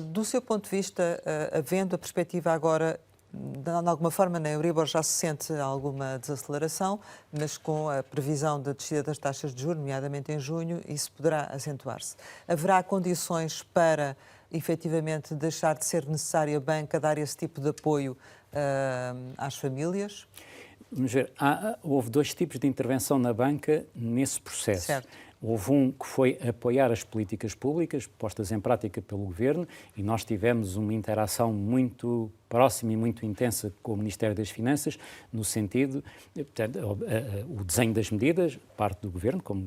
Do seu ponto de vista, havendo a perspectiva agora, de alguma forma, na Euribor já se sente alguma desaceleração, mas com a previsão da descida das taxas de juros, nomeadamente em junho, isso poderá acentuar-se. Haverá condições para, efetivamente, deixar de ser necessário a banca dar esse tipo de apoio às famílias? Vamos ver, houve dois tipos de intervenção na banca nesse processo. Certo. Houve um que foi apoiar as políticas públicas postas em prática pelo Governo e nós tivemos uma interação muito próxima e muito intensa com o Ministério das Finanças, no sentido, portanto, o desenho das medidas, parte do Governo, como,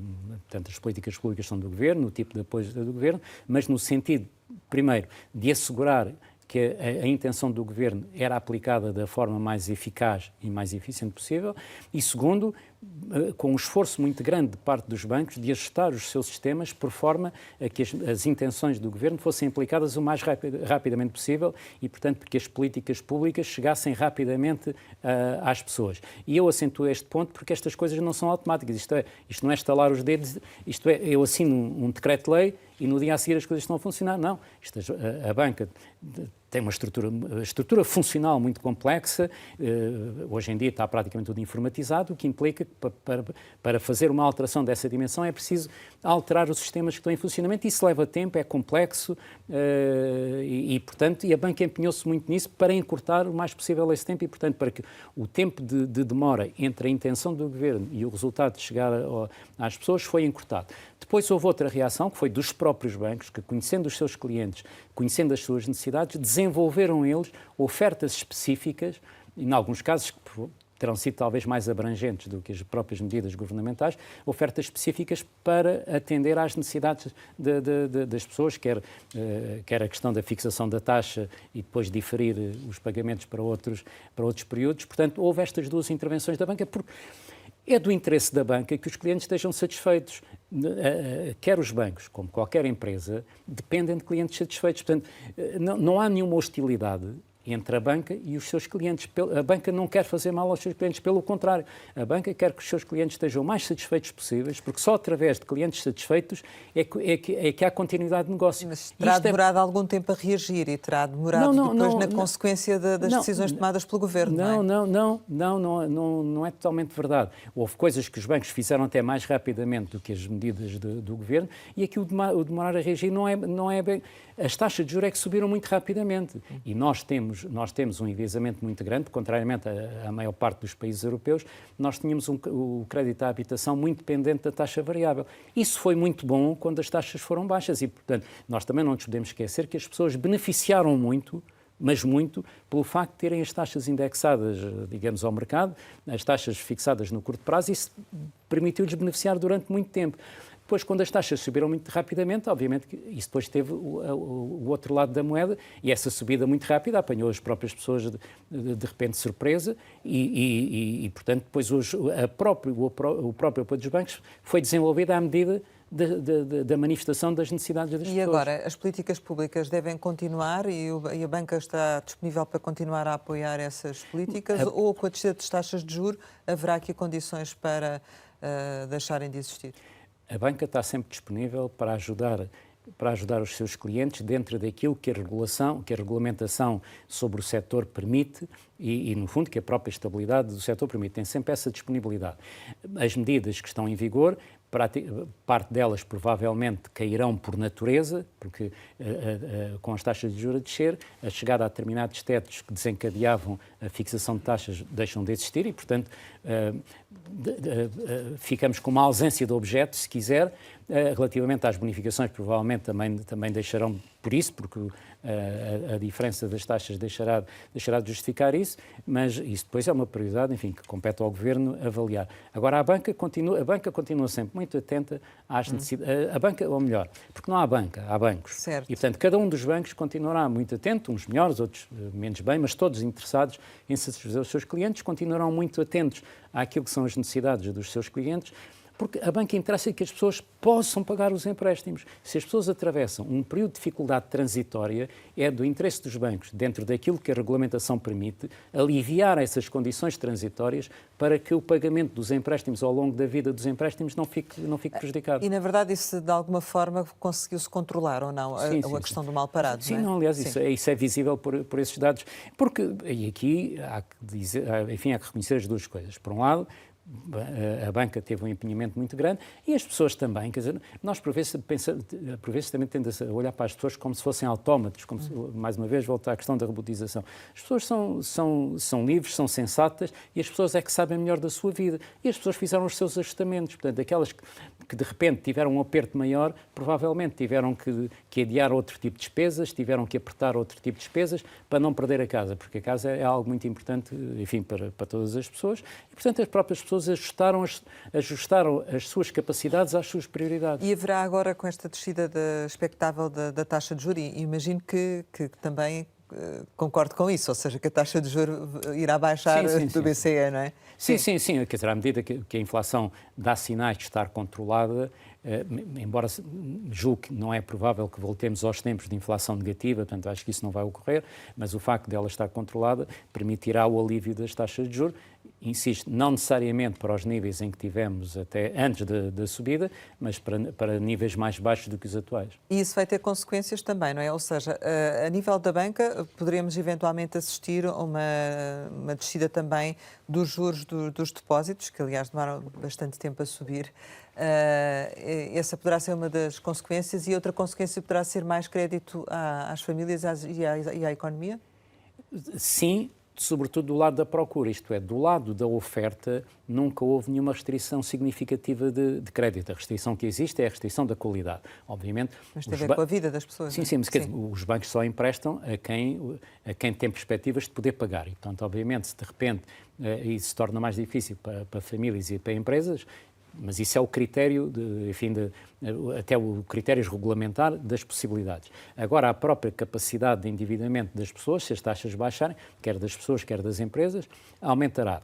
portanto, as políticas públicas são do Governo, o tipo de apoio do Governo, mas no sentido, primeiro, de assegurar que a intenção do Governo era aplicada da forma mais eficaz e mais eficiente possível, e segundo, com um esforço muito grande de parte dos bancos de ajustar os seus sistemas por forma a que as intenções do Governo fossem aplicadas o mais rapidamente possível e, portanto, que as políticas públicas chegassem rapidamente às pessoas. E eu acentuo este ponto porque estas coisas não são automáticas, isto não é estalar os dedos, isto é, eu assino um decreto-lei e no dia a seguir as coisas estão a funcionar. Não, a banca tem uma estrutura funcional muito complexa, hoje em dia está praticamente tudo informatizado, o que implica que para fazer uma alteração dessa dimensão é preciso alterar os sistemas que estão em funcionamento. Isso leva tempo, é complexo portanto, a banca empenhou-se muito nisso para encurtar o mais possível esse tempo e, portanto, para que o tempo de demora entre a intenção do Governo e o resultado de chegar às pessoas foi encurtado. Depois houve outra reação, que foi dos próprios bancos, que conhecendo os seus clientes, conhecendo as suas necessidades, desenvolveram eles ofertas específicas, e em alguns casos que terão sido talvez mais abrangentes do que as próprias medidas governamentais, ofertas específicas para atender às necessidades das pessoas, quer a questão da fixação da taxa e depois diferir os pagamentos para outros períodos. Portanto, houve estas duas intervenções da banca, porque é do interesse da banca que os clientes estejam satisfeitos. Quer os bancos, como qualquer empresa, dependem de clientes satisfeitos. Portanto, não há nenhuma hostilidade entre a banca e os seus clientes. A banca não quer fazer mal aos seus clientes, pelo contrário. A banca quer que os seus clientes estejam o mais satisfeitos possíveis, porque só através de clientes satisfeitos é que há continuidade de negócio. Mas terá demorado algum tempo a reagir e terá demorado depois na consequência das decisões tomadas pelo Governo, não é totalmente verdade. Houve coisas que os bancos fizeram até mais rapidamente do que as medidas do Governo e aqui o demorar a reagir não é bem... As taxas de juros é que subiram muito rapidamente e nós temos um enviesamento muito grande, contrariamente à maior parte dos países europeus, nós tínhamos o crédito à habitação muito dependente da taxa variável. Isso foi muito bom quando as taxas foram baixas e, portanto, nós também não nos podemos esquecer que as pessoas beneficiaram muito, mas muito, pelo facto de terem as taxas indexadas, digamos, ao mercado, as taxas fixadas no curto prazo, e isso permitiu-lhes beneficiar durante muito tempo. Depois, quando as taxas subiram muito rapidamente, obviamente que isso depois teve o outro lado da moeda e essa subida muito rápida apanhou as próprias pessoas de repente de surpresa e portanto, depois o próprio apoio dos bancos foi desenvolvido à medida da manifestação das necessidades das pessoas. E agora, as políticas públicas devem continuar e a banca está disponível para continuar a apoiar essas políticas ou com a descida das taxas de juros haverá aqui condições para deixarem de existir? A banca está sempre disponível para ajudar os seus clientes dentro daquilo que a regulamentação sobre o setor permite e, no fundo, que a própria estabilidade do setor permite. Tem sempre essa disponibilidade. As medidas que estão em vigor, parte delas provavelmente cairão por natureza, porque com as taxas de juros a descer, a chegada a determinados tetos que desencadeavam a fixação de taxas deixam de existir e, portanto, ficamos com uma ausência de objeto, se quiser, relativamente às bonificações, provavelmente também deixarão por isso, porque a diferença das taxas deixará de justificar isso, mas isso depois é uma prioridade, enfim, que compete ao Governo avaliar. Agora, a banca continua sempre muito atenta às necessidades. A banca, ou melhor, porque não há banca, há bancos. Certo. E, portanto, cada um dos bancos continuará muito atento, uns melhores, outros menos bem, mas todos interessados em satisfazer os seus clientes, continuarão muito atentos àquilo que são as necessidades dos seus clientes, porque a banca interessa que as pessoas possam pagar os empréstimos. Se as pessoas atravessam um período de dificuldade transitória, é do interesse dos bancos, dentro daquilo que a regulamentação permite, aliviar essas condições transitórias para que o pagamento dos empréstimos ao longo da vida dos empréstimos não fique prejudicado. E, na verdade, isso de alguma forma conseguiu-se controlar ou não, a questão do mal parado, sim, não é? Não, aliás, isso é visível por esses dados. Porque, e aqui há que dizer, enfim, há que reconhecer as duas coisas. Por um lado, a banca teve um empenhamento muito grande e as pessoas também, quer dizer, nós por vezes também tendemos a olhar para as pessoas como se fossem autómatos, como se, mais uma vez, voltar à questão da robotização. As pessoas são livres, são sensatas e as pessoas é que sabem melhor da sua vida e as pessoas fizeram os seus ajustamentos, portanto, aquelas que de repente tiveram um aperto maior, provavelmente tiveram que adiar outro tipo de despesas, tiveram que apertar outro tipo de despesas para não perder a casa, porque a casa é algo muito importante, enfim, para todas as pessoas e, portanto, as próprias pessoas ajustaram as suas capacidades às suas prioridades. E haverá agora, com esta descida expectável da taxa de juros, e imagino que também concordo com isso, ou seja, que a taxa de juros irá baixar do BCE, não é? Sim. Quer dizer, à medida que a inflação dá sinais de estar controlada, embora julgue que não é provável que voltemos aos tempos de inflação negativa, portanto acho que isso não vai ocorrer, mas o facto dela estar controlada permitirá o alívio das taxas de juros. Insisto, não necessariamente para os níveis em que tivemos até antes da subida, mas para níveis mais baixos do que os atuais. E isso vai ter consequências também, não é? Ou seja, a nível da banca, poderemos eventualmente assistir a uma descida também dos juros dos depósitos, que aliás demoraram bastante tempo a subir. Essa poderá ser uma das consequências e outra consequência poderá ser mais crédito às famílias e à economia? Sim, sobretudo do lado da procura, isto é, do lado da oferta nunca houve nenhuma restrição significativa de crédito. A restrição que existe é a restrição da qualidade, obviamente. Mas tem a ver com a vida das pessoas. Sim, mas os bancos só emprestam a quem tem perspectivas de poder pagar. E, portanto, obviamente, se de repente isso se torna mais difícil para famílias e para empresas, mas isso é o critério, até o critério regulamentar das possibilidades. Agora, a própria capacidade de endividamento das pessoas, se as taxas baixarem, quer das pessoas, quer das empresas, aumentará.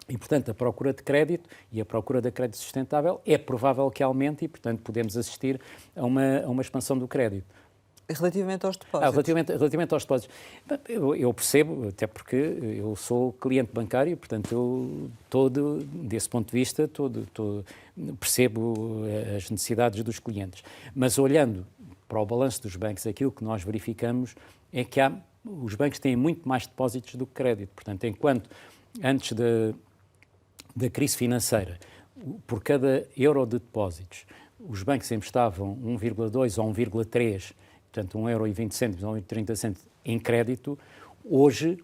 E, portanto, a procura de crédito e a procura de crédito sustentável é provável que aumente e, portanto, podemos assistir a uma expansão do crédito. Relativamente aos depósitos? Relativamente aos depósitos. Eu percebo, até porque eu sou cliente bancário, portanto, desse ponto de vista, percebo as necessidades dos clientes. Mas olhando para o balanço dos bancos, aquilo que nós verificamos é que os bancos têm muito mais depósitos do que crédito. Portanto, enquanto antes da crise financeira, por cada euro de depósitos, os bancos emprestavam 1,2 ou 1,3, portanto, 1,20 € ou 1,30 € em crédito, hoje,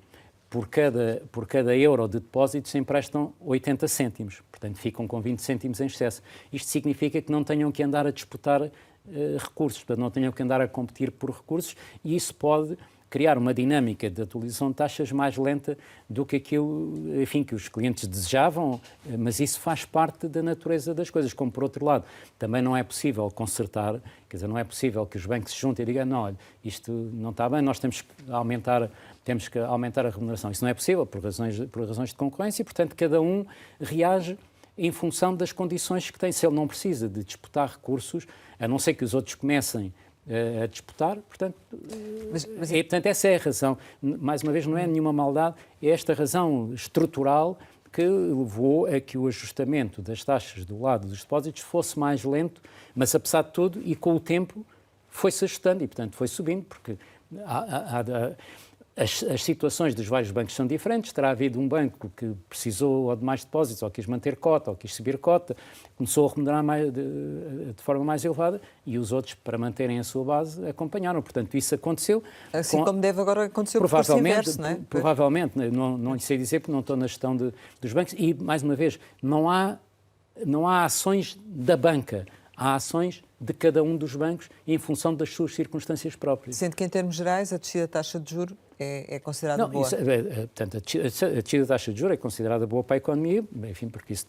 por cada euro de depósito, se emprestam 80 cêntimos, portanto, ficam com 20 cêntimos em excesso. Isto significa que não tenham que andar a disputar recursos, portanto, não tenham que andar a competir por recursos e isso pode criar uma dinâmica de atualização de taxas mais lenta do que aquilo, enfim, que os clientes desejavam, mas isso faz parte da natureza das coisas. Como, por outro lado, também não é possível consertar, quer dizer, não é possível que os bancos se juntem e digam, não, olha, isto não está bem, nós temos que aumentar a remuneração. Isso não é possível por razões de concorrência e, portanto, cada um reage em função das condições que tem. Se ele não precisa de disputar recursos, a não ser que os outros comecem a disputar, portanto, portanto, essa é a razão. Mais uma vez, não é nenhuma maldade, é esta razão estrutural que levou a que o ajustamento das taxas do lado dos depósitos fosse mais lento, mas apesar de tudo, e com o tempo, foi-se ajustando e, portanto, foi subindo, porque as situações dos vários bancos são diferentes. Terá havido um banco que precisou de mais depósitos, ou quis manter cota, ou quis subir cota, começou a remunerar de forma mais elevada e os outros, para manterem a sua base, acompanharam. Portanto, isso aconteceu. Assim como deve agora acontecer o percurso inverso, não é? Provavelmente, não lhe sei dizer porque não estou na gestão dos bancos e, mais uma vez, não há ações da banca, há ações de cada um dos bancos em função das suas circunstâncias próprias. Sendo que, em termos gerais, a descida da taxa de juros é considerada boa. Portanto, a descida da taxa de juros é considerada boa para a economia, enfim, porque isso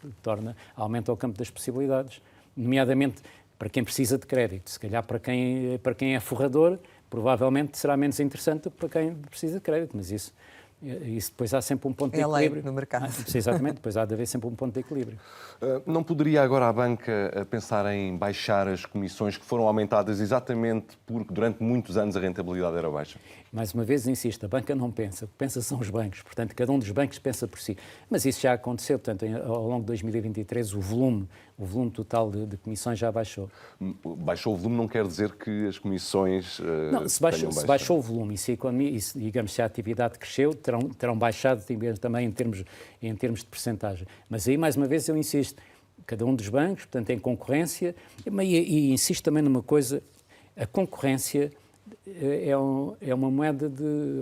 aumenta o campo das possibilidades, nomeadamente para quem precisa de crédito. Se calhar para quem é forrador, provavelmente será menos interessante do que para quem precisa de crédito, mas isso Isso depois há sempre um ponto de É a lei equilíbrio. no mercado. Exatamente, depois há de haver sempre um ponto de equilíbrio. Não poderia agora a banca pensar em baixar as comissões que foram aumentadas exatamente porque durante muitos anos a rentabilidade era baixa? Mais uma vez, insisto, a banca não pensa, o que pensa são os bancos, portanto, cada um dos bancos pensa por si. Mas isso já aconteceu, portanto, ao longo de 2023, o volume total de comissões já baixou. Baixou o volume não quer dizer que as comissões Não, se baixou o volume e se a economia, digamos, se a atividade cresceu, terão baixado também em termos de percentagem. Mas aí, mais uma vez, eu insisto, cada um dos bancos, portanto, em concorrência, e insisto também numa coisa, a concorrência é uma moeda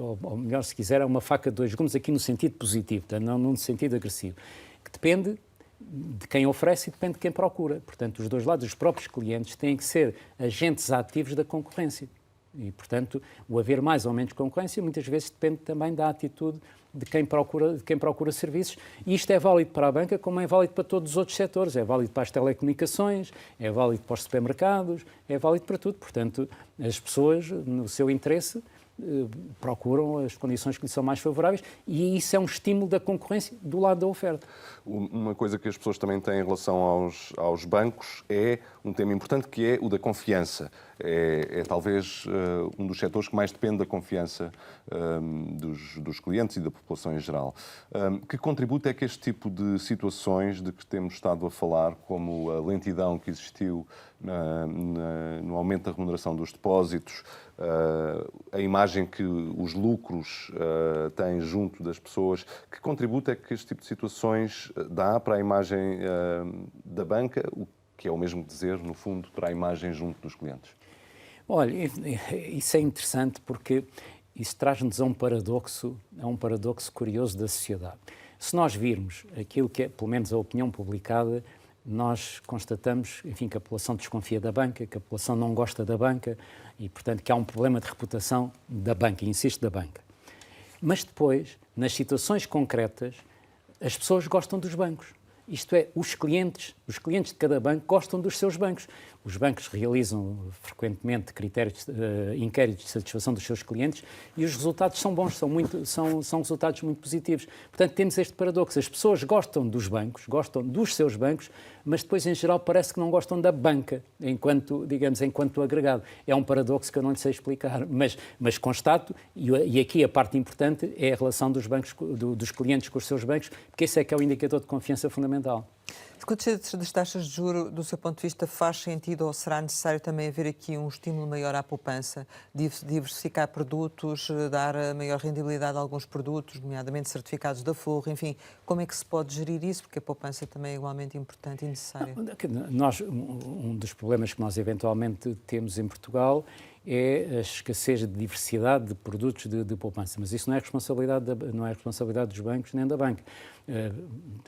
ou melhor, se quiser, é uma faca de dois gumes aqui no sentido positivo, não no sentido agressivo, que depende de quem oferece e depende de quem procura. Portanto, os dois lados, os próprios clientes, têm que ser agentes ativos da concorrência. E, portanto, o haver mais ou menos concorrência muitas vezes depende também da atitude de quem procura serviços. E isto é válido para a banca como é válido para todos os outros setores. É válido para as telecomunicações, é válido para os supermercados, é válido para tudo. Portanto, as pessoas, no seu interesse, procuram as condições que lhes são mais favoráveis e isso é um estímulo da concorrência do lado da oferta. Uma coisa que as pessoas também têm em relação aos bancos é um tema importante que é o da confiança. É talvez um dos setores que mais depende da confiança dos clientes e da população em geral. Que contributo é que este tipo de situações de que temos estado a falar, como a lentidão que existiu no aumento da remuneração dos depósitos, a imagem que os lucros têm junto das pessoas, que contributo é que este tipo de situações dá para a imagem da banca, o que é o mesmo dizer, no fundo, para a imagem junto dos clientes? Olha, isso é interessante porque isso traz-nos a um paradoxo curioso da sociedade. Se nós virmos aquilo que é, pelo menos a opinião publicada, nós constatamos, enfim, que a população desconfia da banca, que a população não gosta da banca e, portanto, que há um problema de reputação da banca, insisto, da banca. Mas depois, nas situações concretas, as pessoas gostam dos bancos. Isto é, os clientes de cada banco gostam dos seus bancos. Os bancos realizam frequentemente inquéritos de satisfação dos seus clientes e os resultados são bons, são resultados muito positivos. Portanto, temos este paradoxo. As pessoas gostam dos bancos, gostam dos seus bancos, mas depois, em geral, parece que não gostam da banca, enquanto agregado. É um paradoxo que eu não lhe sei explicar, mas constato, e aqui a parte importante é a relação dos bancos, dos clientes com os seus bancos, porque esse é que é o indicador de confiança fundamental. Com a descida das taxas de juros, do seu ponto de vista, faz sentido ou será necessário também haver aqui um estímulo maior à poupança, diversificar produtos, dar maior rendibilidade a alguns produtos, nomeadamente certificados da Forro, enfim, como é que se pode gerir isso? Porque a poupança também é igualmente importante e necessária. Um dos problemas que nós eventualmente temos em Portugal é a escassez de diversidade de produtos de poupança, mas isso não é responsabilidade dos bancos nem da banca.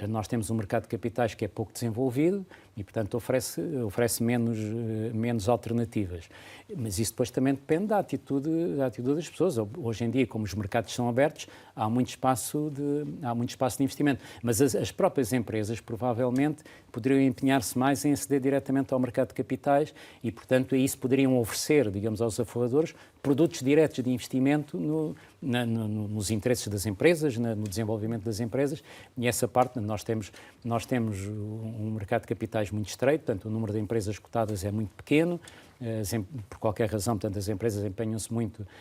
Nós temos um mercado de capitais que é pouco desenvolvido e, portanto, oferece menos alternativas. Mas isso depois também depende da atitude das pessoas. Hoje em dia, como os mercados são abertos, há muito espaço de investimento. Mas as próprias empresas, provavelmente, poderiam empenhar-se mais em aceder diretamente ao mercado de capitais e, portanto, a isso poderiam oferecer, digamos, aos aforradores, produtos diretos de investimento nos interesses das empresas, no desenvolvimento das empresas, e essa parte nós temos um mercado de capitais muito estreito, portanto, o número de empresas cotadas é muito pequeno, por qualquer razão, portanto, as empresas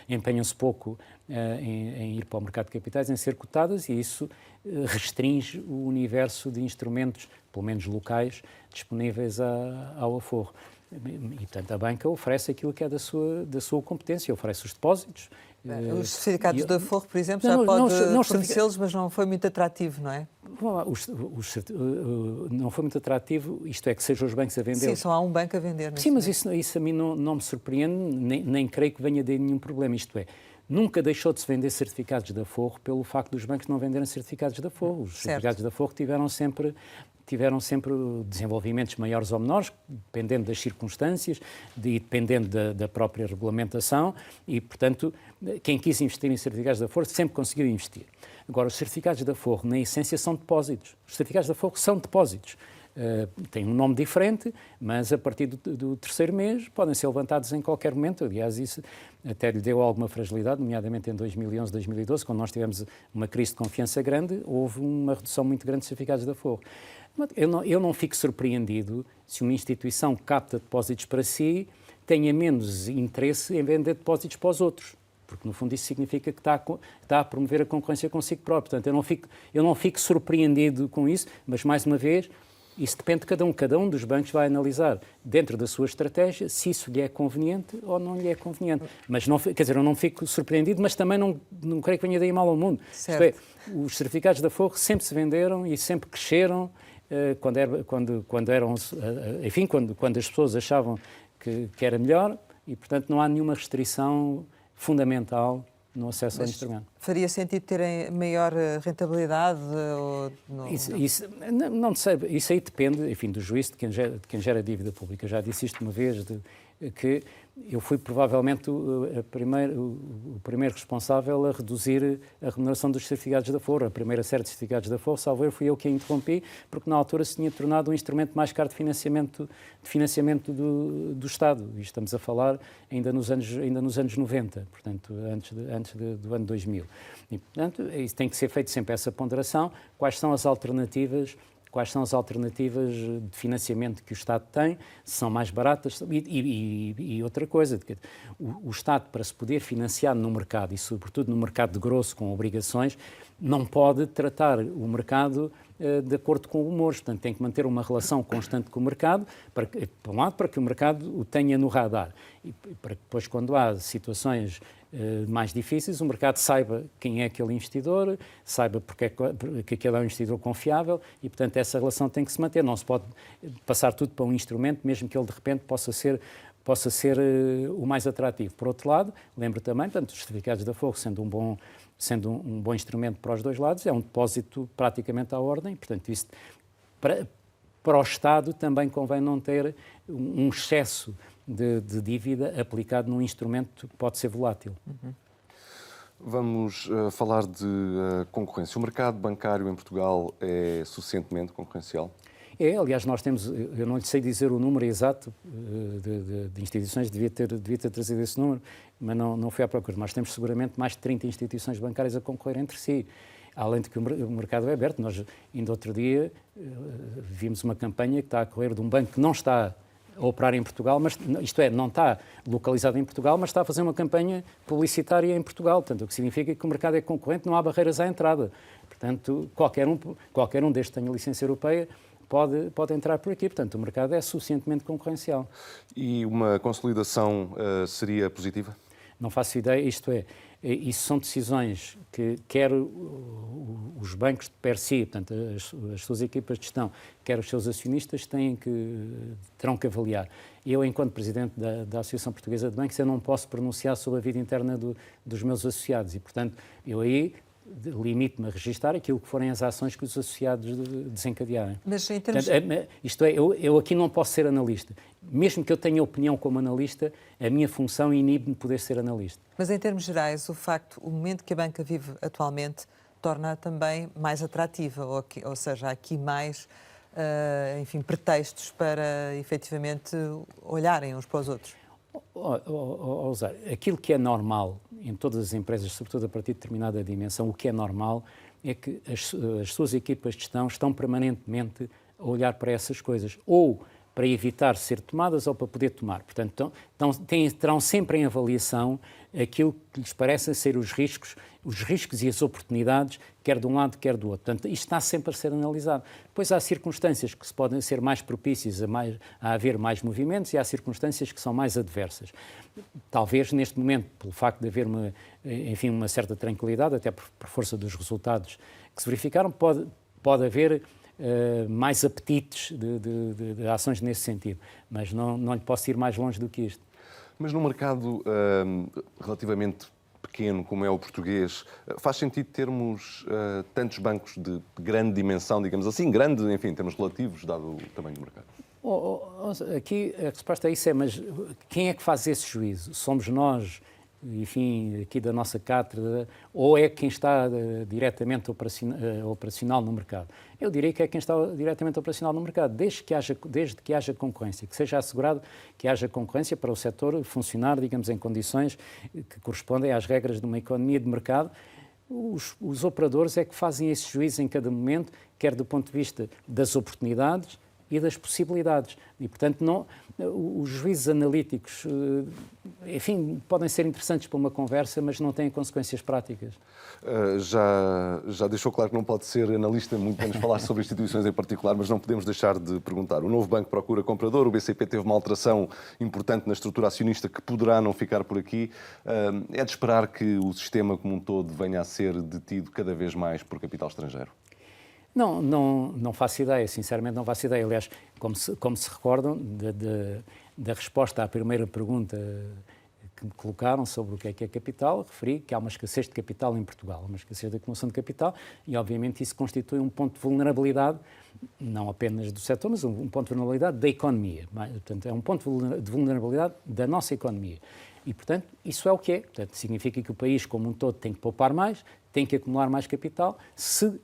empenham-se pouco em ir para o mercado de capitais, em ser cotadas, e isso restringe o universo de instrumentos, pelo menos locais, disponíveis ao aforro. E, portanto, a banca oferece aquilo que é da sua competência, oferece os depósitos. Os certificados da Forro, por exemplo, já pode fornecê-los, mas não foi muito atrativo, não é? Não foi muito atrativo, isto é, que sejam os bancos a vender. Sim, só há um banco a vender. Sim, mas isso a mim não me surpreende, nem creio que venha de nenhum problema. Isto é, nunca deixou de se vender certificados da Forro pelo facto dos bancos não venderem certificados da Forro. Os certificados da Forro tiveram sempre desenvolvimentos maiores ou menores, dependendo das circunstâncias e dependendo da própria regulamentação e, portanto, quem quis investir em certificados da Forro sempre conseguiu investir. Agora, os certificados da Forro, na essência, são depósitos. Os certificados da Forro são depósitos. têm um nome diferente, mas a partir do terceiro mês podem ser levantados em qualquer momento. Aliás, isso até lhe deu alguma fragilidade, nomeadamente em 2011, 2012, quando nós tivemos uma crise de confiança grande, houve uma redução muito grande de certificados de aforro. Eu não fico surpreendido se uma instituição que capta depósitos para si tenha menos interesse em vender depósitos para os outros, porque no fundo isso significa que está a promover a concorrência consigo próprio. Portanto, eu não fico surpreendido com isso, mas mais uma vez, isso depende de cada um. Cada um dos bancos vai analisar, dentro da sua estratégia, se isso lhe é conveniente ou não lhe é conveniente. Mas não, quer dizer, eu não fico surpreendido, mas também não creio que venha daí mal ao mundo. Isto é, os certificados de aforro sempre se venderam e sempre cresceram quando as pessoas achavam que era melhor, e, portanto, não há nenhuma restrição fundamental no acesso ao instrumento. Faria sentido terem maior rentabilidade? Ou não? Não sei, isso aí depende, enfim, do juízo de quem gera dívida pública. Já disse isto uma vez, que eu fui provavelmente o primeiro responsável a reduzir a remuneração dos certificados de aforro. A primeira série de certificados de aforro, salvo erro, fui eu que a interrompi, porque na altura se tinha tornado um instrumento mais caro de financiamento do Estado. E estamos a falar ainda nos anos 90, portanto, antes do ano 2000. E, portanto, isso tem que ser feito sempre essa ponderação. Quais são as alternativas de financiamento que o Estado tem, se são mais baratas, e outra coisa, o Estado, para se poder financiar no mercado, e sobretudo no mercado de grosso, com obrigações, não pode tratar o mercado de acordo com humores, portanto tem que manter uma relação constante com o mercado, por um lado, para que o mercado o tenha no radar, e para que depois, quando há situações mais difíceis, o mercado saiba quem é aquele investidor, saiba porque que aquele é um investidor confiável, e, portanto, essa relação tem que se manter. Não se pode passar tudo para um instrumento, mesmo que ele, de repente, possa ser o mais atrativo. Por outro lado, lembro também, portanto, os certificados de aforro, sendo um bom instrumento para os dois lados, é um depósito praticamente à ordem, portanto, isso para o Estado também convém não ter um excesso de dívida aplicado num instrumento que pode ser volátil. Uhum. Vamos falar de concorrência. O mercado bancário em Portugal é suficientemente concorrencial? Aliás, nós temos, eu não lhe sei dizer o número exato de instituições, devia ter trazido esse número, mas não foi à procura. Nós temos seguramente mais de 30 instituições bancárias a concorrer entre si. Além de que o mercado é aberto. Nós, ainda outro dia, vimos uma campanha que está a correr de um banco que não está a operar em Portugal, mas, isto é, não está localizado em Portugal, mas está a fazer uma campanha publicitária em Portugal. Portanto, o que significa que o mercado é concorrente, não há barreiras à entrada. Portanto, qualquer um destes que tenha licença europeia pode entrar por aqui. Portanto, o mercado é suficientemente concorrencial. E uma consolidação seria positiva? Não faço ideia, isto é, isso são decisões que quer os bancos de per si, portanto, as suas equipas de gestão, quer os seus acionistas terão que avaliar. Eu, enquanto Presidente da Associação Portuguesa de Bancos, eu não posso pronunciar sobre a vida interna dos meus associados e, portanto, eu aí limite-me a registar aquilo que forem as ações que os associados desencadearem. Mas em termos... Portanto, isto é, eu aqui não posso ser analista. Mesmo que eu tenha opinião como analista, a minha função inibe-me de poder ser analista. Mas em termos gerais, o momento que a banca vive atualmente torna-a também mais atrativa, ou seja, há aqui mais, pretextos para efetivamente olharem uns para os outros. Aquilo que é normal em todas as empresas, sobretudo a partir de determinada dimensão, o que é normal é que as suas equipas de gestão estão permanentemente a olhar para essas coisas, ou para evitar ser tomadas ou para poder tomar. Portanto, terão sempre em avaliação aquilo que lhes parecem ser os riscos e as oportunidades, quer de um lado, quer do outro. Portanto, isto está sempre a ser analisado. Depois há circunstâncias que podem ser mais propícias a haver mais movimentos e há circunstâncias que são mais adversas. Talvez, neste momento, pelo facto de haver uma certa tranquilidade, até por força dos resultados que se verificaram, pode haver mais apetites de ações nesse sentido. Mas não lhe posso ir mais longe do que isto. Mas num mercado relativamente pequeno como é o português, faz sentido termos tantos bancos de grande dimensão, digamos assim, grande, enfim, em termos relativos, dado o tamanho do mercado? Aqui a resposta a isso é, mas quem é que faz esse juízo? Somos nós, enfim, aqui da nossa cátedra, ou é quem está diretamente operacional no mercado? Eu diria que é quem está diretamente operacional no mercado, desde que haja concorrência, que seja assegurado que haja concorrência para o setor funcionar, digamos, em condições que correspondem às regras de uma economia de mercado. Os operadores é que fazem esse juízo em cada momento, quer do ponto de vista das oportunidades e das possibilidades. E, portanto, os juízos analíticos, enfim, podem ser interessantes para uma conversa, mas não têm consequências práticas. Já deixou claro que não pode ser analista, muito menos falar sobre instituições em particular, mas não podemos deixar de perguntar. O novo banco procura comprador, o BCP teve uma alteração importante na estrutura acionista que poderá não ficar por aqui. É de esperar que o sistema como um todo venha a ser detido cada vez mais por capital estrangeiro? Não faço ideia, sinceramente não faço ideia. Aliás, como se recordam da resposta à primeira pergunta que me colocaram sobre o que é capital, referi que há uma escassez de capital em Portugal, uma escassez de acumulação de capital e, obviamente, isso constitui um ponto de vulnerabilidade, não apenas do setor, mas um ponto de vulnerabilidade da economia. Portanto, é um ponto de vulnerabilidade da nossa economia. E, portanto, isso é o que é. Portanto, significa que o país, como um todo, tem que poupar mais, tem que acumular mais capital. Se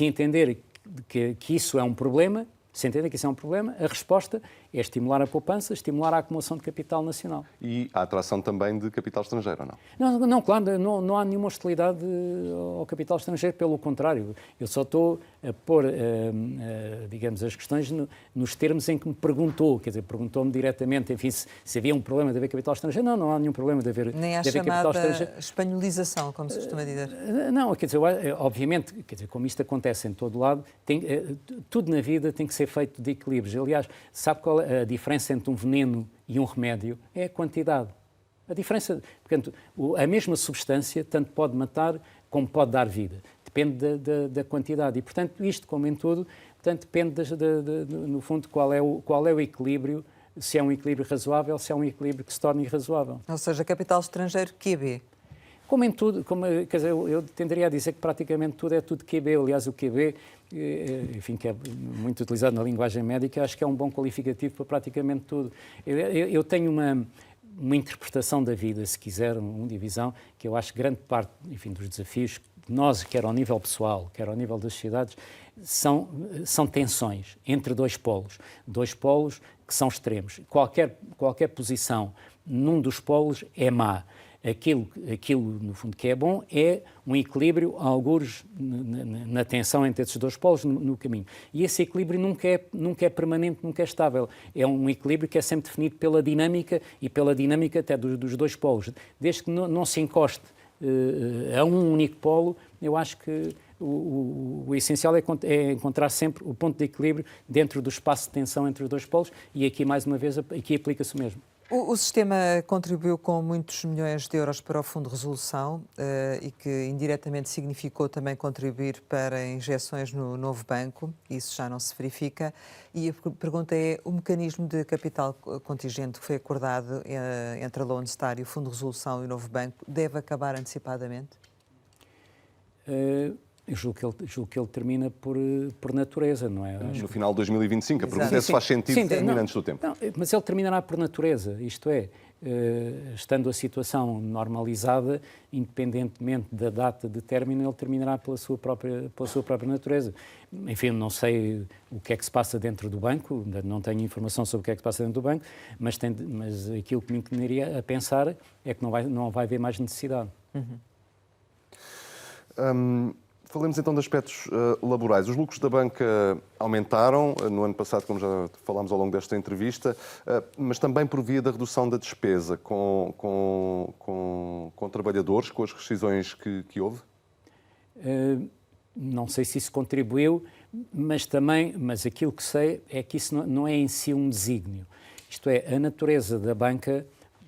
entender que isso é um problema, a resposta é estimular a poupança, estimular a acumulação de capital nacional. E a atração também de capital estrangeiro, ou não? Não, claro, não há nenhuma hostilidade ao capital estrangeiro, pelo contrário. Eu só estou a pôr, digamos, as questões nos termos em que me perguntou, quer dizer, perguntou-me diretamente, enfim, se havia um problema de haver capital estrangeiro. Não há nenhum problema de haver capital estrangeiro. Nem a chamada espanholização, como se costuma dizer. Não, quer dizer, obviamente, como isto acontece em todo lado, tudo na vida tem que ser feito de equilíbrios. Aliás, sabe qual é a diferença entre um veneno e um remédio? É a quantidade. A diferença, portanto, a mesma substância tanto pode matar como pode dar vida. Depende da quantidade. E, portanto, isto, como em tudo, depende, no fundo, qual é o equilíbrio, se é um equilíbrio razoável, se é um equilíbrio que se torna irrazoável. Ou seja, capital estrangeiro QB. Como em tudo, quer dizer, eu tenderia a dizer que praticamente tudo é tudo QB. Aliás, o QB, enfim, que é muito utilizado na linguagem médica, acho que é um bom qualificativo para praticamente tudo. Eu tenho uma interpretação da vida, se quiser, uma divisão, que eu acho que grande parte, enfim, dos desafios que nós, quer ao nível pessoal, quer ao nível das sociedades, são tensões entre dois polos que são extremos. Qualquer posição num dos polos é má. Aquilo, no fundo, que é bom é um equilíbrio, algures na tensão entre esses dois polos no caminho. E esse equilíbrio nunca é permanente, nunca é estável. É um equilíbrio que é sempre definido pela dinâmica e pela dinâmica até dos dois polos. Desde que não se encoste a um único polo, eu acho que o essencial é encontrar sempre o ponto de equilíbrio dentro do espaço de tensão entre os dois polos e aqui, mais uma vez, aqui aplica-se o mesmo. O sistema contribuiu com muitos milhões de euros para o Fundo de Resolução e que indiretamente significou também contribuir para injeções no novo banco. Isso já não se verifica. E a pergunta é, o mecanismo de capital contingente que foi acordado entre a Lone Star e o Fundo de Resolução e o novo banco deve acabar antecipadamente? Eu julgo que ele termina por natureza, não é? No final de 2025, a pergunta é se faz sentido terminar antes do tempo. Não, mas ele terminará por natureza, isto é, estando a situação normalizada, independentemente da data de término, ele terminará pela sua própria natureza. Enfim, não sei o que é que se passa dentro do banco, não tenho informação sobre o que é que se passa dentro do banco, mas aquilo que me inclinaria a pensar é que não vai haver mais necessidade. Falemos então de aspectos laborais. Os lucros da banca aumentaram no ano passado, como já falámos ao longo desta entrevista, mas também por via da redução da despesa com trabalhadores, com as rescisões que houve? Não sei se isso contribuiu, mas aquilo que sei é que isso não é em si um desígnio. Isto é, a natureza da banca,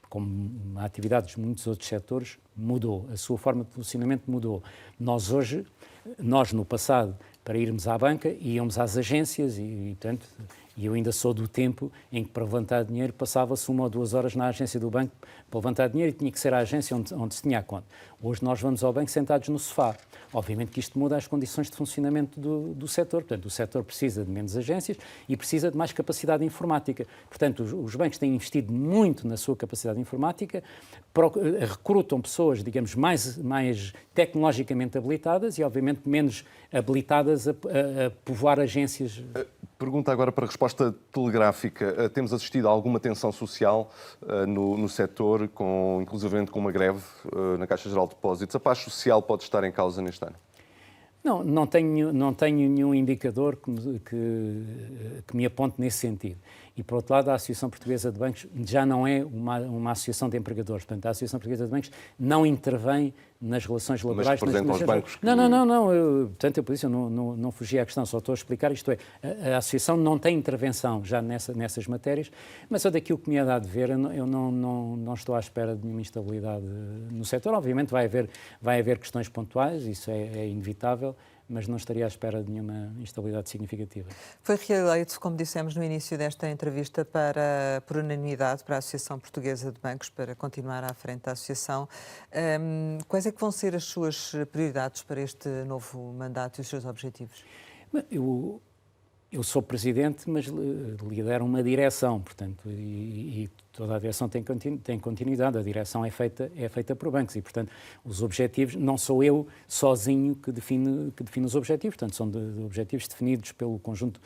como a atividade de muitos outros setores, mudou. A sua forma de funcionamento mudou. Nós no passado, para irmos à banca, íamos às agências e portanto, E eu ainda sou do tempo em que para levantar dinheiro passava-se 1 ou 2 horas na agência do banco para levantar dinheiro e tinha que ser a agência onde se tinha a conta. Hoje nós vamos ao banco sentados no sofá. Obviamente que isto muda as condições de funcionamento do setor. Portanto, o setor precisa de menos agências e precisa de mais capacidade informática. Portanto, os bancos têm investido muito na sua capacidade informática, recrutam pessoas, digamos, mais tecnologicamente habilitadas e, obviamente, menos habilitadas a povoar agências. Pergunta agora para a resposta telegráfica. Temos assistido a alguma tensão social no setor, inclusivamente com uma greve na Caixa Geral de Depósitos. A paz social pode estar em causa neste ano? Não tenho nenhum indicador que me aponte nesse sentido. E, por outro lado, a Associação Portuguesa de Bancos já não é uma associação de empregadores. Portanto, a Associação Portuguesa de Bancos não intervém nas relações laborais. Mas representam os bancos? Não. Portanto, por isso eu não fugi à questão, só estou a explicar. Isto é, a Associação não tem intervenção já nessas matérias, mas só daquilo que me é dado ver, eu não estou à espera de nenhuma instabilidade no setor. Obviamente vai haver questões pontuais, isso é inevitável, mas não estaria à espera de nenhuma instabilidade significativa. Foi reeleito, como dissemos no início desta entrevista, por unanimidade para a Associação Portuguesa de Bancos, para continuar à frente da Associação. Quais é que vão ser as suas prioridades para este novo mandato e os seus objetivos? Eu sou presidente, mas lidero uma direção, portanto, e toda a direção tem continuidade. A direção é feita por bancos e, portanto, os objetivos, não sou eu sozinho que define os objetivos, portanto, são objetivos definidos pelo conjunto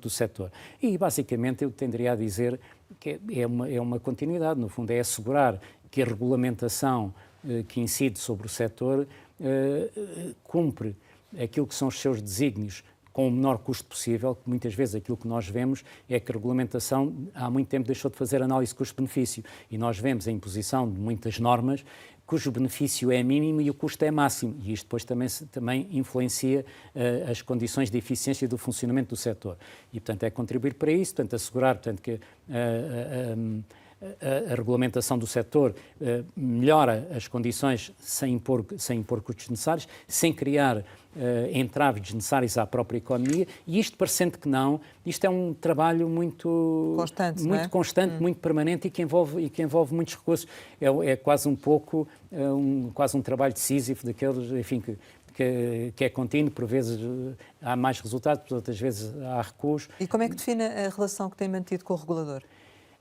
do setor. E, basicamente, eu tenderia a dizer que é uma continuidade, no fundo, é assegurar que a regulamentação que incide sobre o setor cumpre aquilo que são os seus desígnios com o menor custo possível, que muitas vezes aquilo que nós vemos é que a regulamentação há muito tempo deixou de fazer análise custo-benefício e nós vemos a imposição de muitas normas cujo benefício é mínimo e o custo é máximo e isto depois também influencia as condições de eficiência do funcionamento do setor e, portanto, é contribuir para isso, portanto, assegurar que a regulamentação do setor melhora as condições sem impor custos necessários, sem criar entraves desnecessários à própria economia e isto, parecendo que não, isto é um trabalho muito constante, muito permanente e que envolve muitos recursos. É quase um pouco, quase um trabalho de Sísifo, daqueles, enfim, que é contínuo, por vezes há mais resultados, por outras vezes há recuos. E como é que define a relação que tem mantido com o regulador?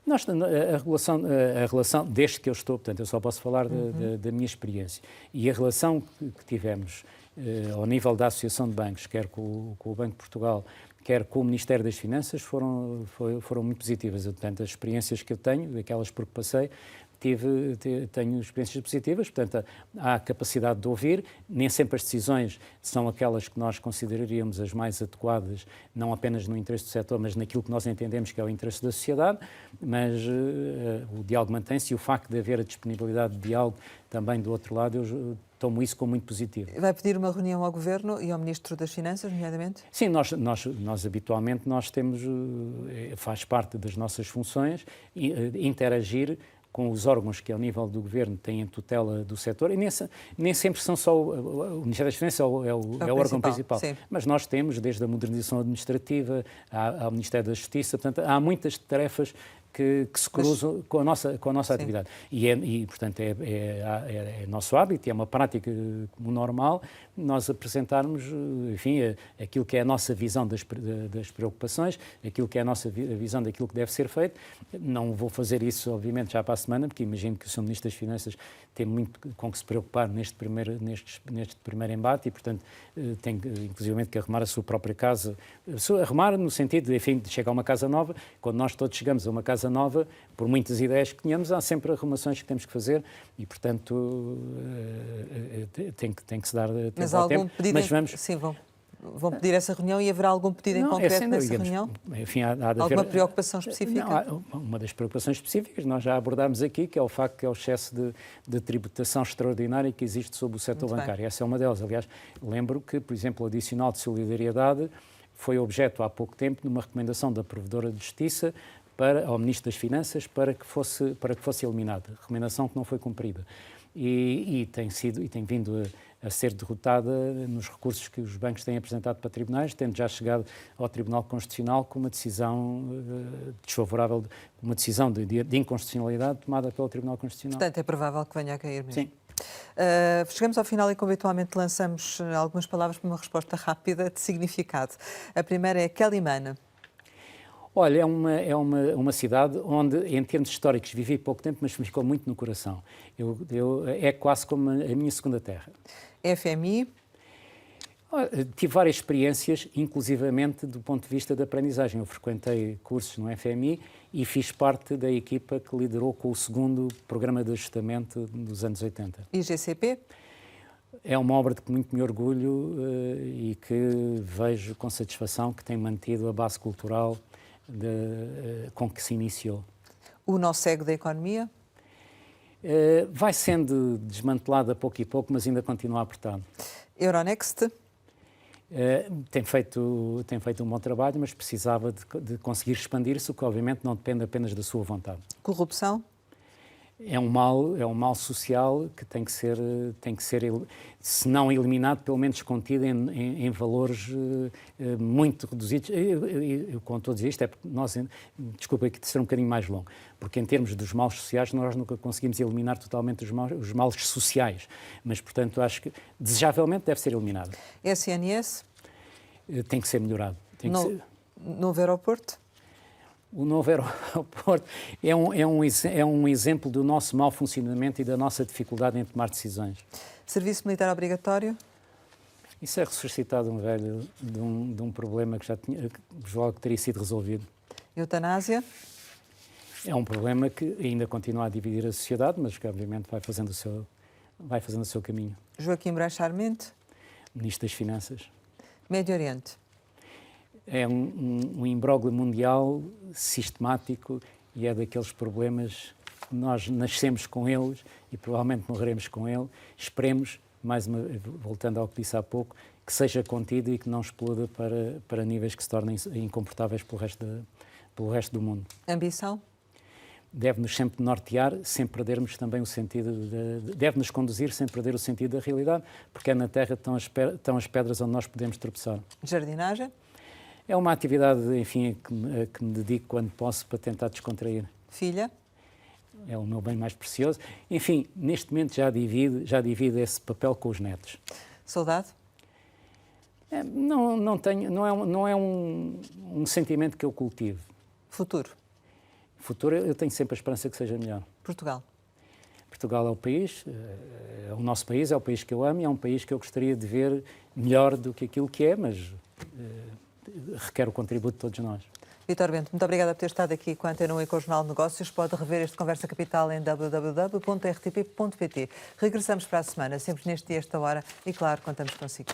A relação, desde que eu estou, portanto, eu só posso falar da minha experiência, e a relação que tivemos ao nível da Associação de Bancos, quer com o Banco de Portugal, quer com o Ministério das Finanças, foram muito positivas. Portanto, as experiências que eu tenho, daquelas por que passei, tenho experiências positivas, portanto, há a capacidade de ouvir, nem sempre as decisões são aquelas que nós consideraríamos as mais adequadas, não apenas no interesse do setor, mas naquilo que nós entendemos que é o interesse da sociedade, mas o diálogo mantém-se e o facto de haver a disponibilidade de diálogo também do outro lado, eu tomo isso como muito positivo. Vai pedir uma reunião ao Governo e ao Ministro das Finanças, nomeadamente? Sim, nós habitualmente temos, faz parte das nossas funções, interagir com os órgãos que, ao nível do Governo, têm tutela do setor, e nem sempre são só o Ministério das Finanças é o órgão principal, mas nós temos, desde a modernização administrativa ao Ministério da Justiça, portanto, há muitas tarefas que se cruzam com a nossa atividade. E portanto, é nosso hábito, é uma prática normal, nós apresentarmos, enfim, aquilo que é a nossa visão das preocupações, aquilo que é a nossa visão daquilo que deve ser feito. Não vou fazer isso, obviamente, já para a semana, porque imagino que o Sr. Ministro das Finanças tem muito com que se preocupar neste primeiro embate e, portanto, tem, inclusivamente, que arrumar a sua própria casa. Arrumar no sentido de, enfim, de chegar a uma casa nova. Quando nós todos chegamos a uma casa nova, por muitas ideias que tenhamos, há sempre arrumações que temos que fazer e, portanto, tem que se dar tempo mas ao algum tempo. Pedido mas vamos... Sim, vão pedir essa reunião e haverá algum pedido em concreto nessa reunião? Enfim, há de haver... Alguma preocupação específica? Não, uma das preocupações específicas nós já abordámos aqui, que é o facto que é o excesso de tributação extraordinária que existe sobre o setor bancário. Essa é uma delas. Aliás, lembro que, por exemplo, o adicional de solidariedade foi objeto há pouco tempo de uma recomendação da Provedora de Justiça ao Ministro das Finanças para que fosse eliminada. Recomendação que não foi cumprida. e tem vindo a ser derrotada nos recursos que os bancos têm apresentado para tribunais, tendo já chegado ao Tribunal Constitucional com uma decisão desfavorável, uma decisão de inconstitucionalidade tomada pelo Tribunal Constitucional. Portanto, é provável que venha a cair mesmo. Sim. Chegamos ao final e, como habitualmente, lançamos algumas palavras para uma resposta rápida de significado. A primeira é Quelimane. Olha, é uma cidade onde, em termos históricos, vivi pouco tempo, mas me ficou muito no coração. É quase como a minha segunda terra. FMI. Tive várias experiências, inclusivamente do ponto de vista da aprendizagem. Eu frequentei cursos no FMI e fiz parte da equipa que liderou com o segundo programa de ajustamento dos anos 80. E GCP? É uma obra de que muito me orgulho e que vejo com satisfação que tem mantido a base cultural com que se iniciou. O nó cego da economia? Vai sendo desmantelado a pouco e pouco, mas ainda continua apertado. Euronext? Tem feito um bom trabalho, mas precisava de conseguir expandir-se, o que obviamente não depende apenas da sua vontade. Corrupção? É um mal social que tem que ser, se não eliminado, pelo menos contido em valores muito reduzidos. Eu quando estou a dizer isto é porque nós, desculpa que ser um bocadinho mais longo, porque em termos dos males sociais nós nunca conseguimos eliminar totalmente os males sociais, mas portanto acho que desejavelmente deve ser eliminado. SNS? Tem que ser melhorado. Novo aeroporto? O novo aeroporto é um exemplo do nosso mau funcionamento e da nossa dificuldade em tomar decisões. Serviço militar obrigatório? Isso é ressuscitado de um problema que que teria sido resolvido. Eutanásia? É um problema que ainda continua a dividir a sociedade, mas que obviamente vai fazendo o seu caminho. Joaquim Bracha Armento? Ministro das Finanças. Médio Oriente? É um imbróglio mundial sistemático e é daqueles problemas que nós nascemos com eles e provavelmente morreremos com ele. Esperemos, voltando ao que disse há pouco, que seja contido e que não exploda para níveis que se tornem incomportáveis pelo resto do mundo. Ambição? Deve-nos sempre nortear, sem perdermos também o sentido, deve-nos conduzir sem perder o sentido da realidade, porque é na Terra que estão as pedras onde nós podemos tropeçar. Jardinagem? É uma atividade, enfim, a que me dedico quando posso para tentar descontrair. Filha? É o meu bem mais precioso. Enfim, neste momento já divido esse papel com os netos. Soldado? Não é um sentimento que eu cultivo. Futuro? Futuro, eu tenho sempre a esperança que seja melhor. Portugal? Portugal é o país, é o nosso país, é o país que eu amo e é um país que eu gostaria de ver melhor do que aquilo que é, mas requer o contributo de todos nós. Vítor Bento, muito obrigada por ter estado aqui com a Antena 1 e com o Jornal de Negócios. Pode rever este Conversa Capital em www.rtp.pt. Regressamos para a semana, sempre neste dia, esta hora, e claro, contamos consigo.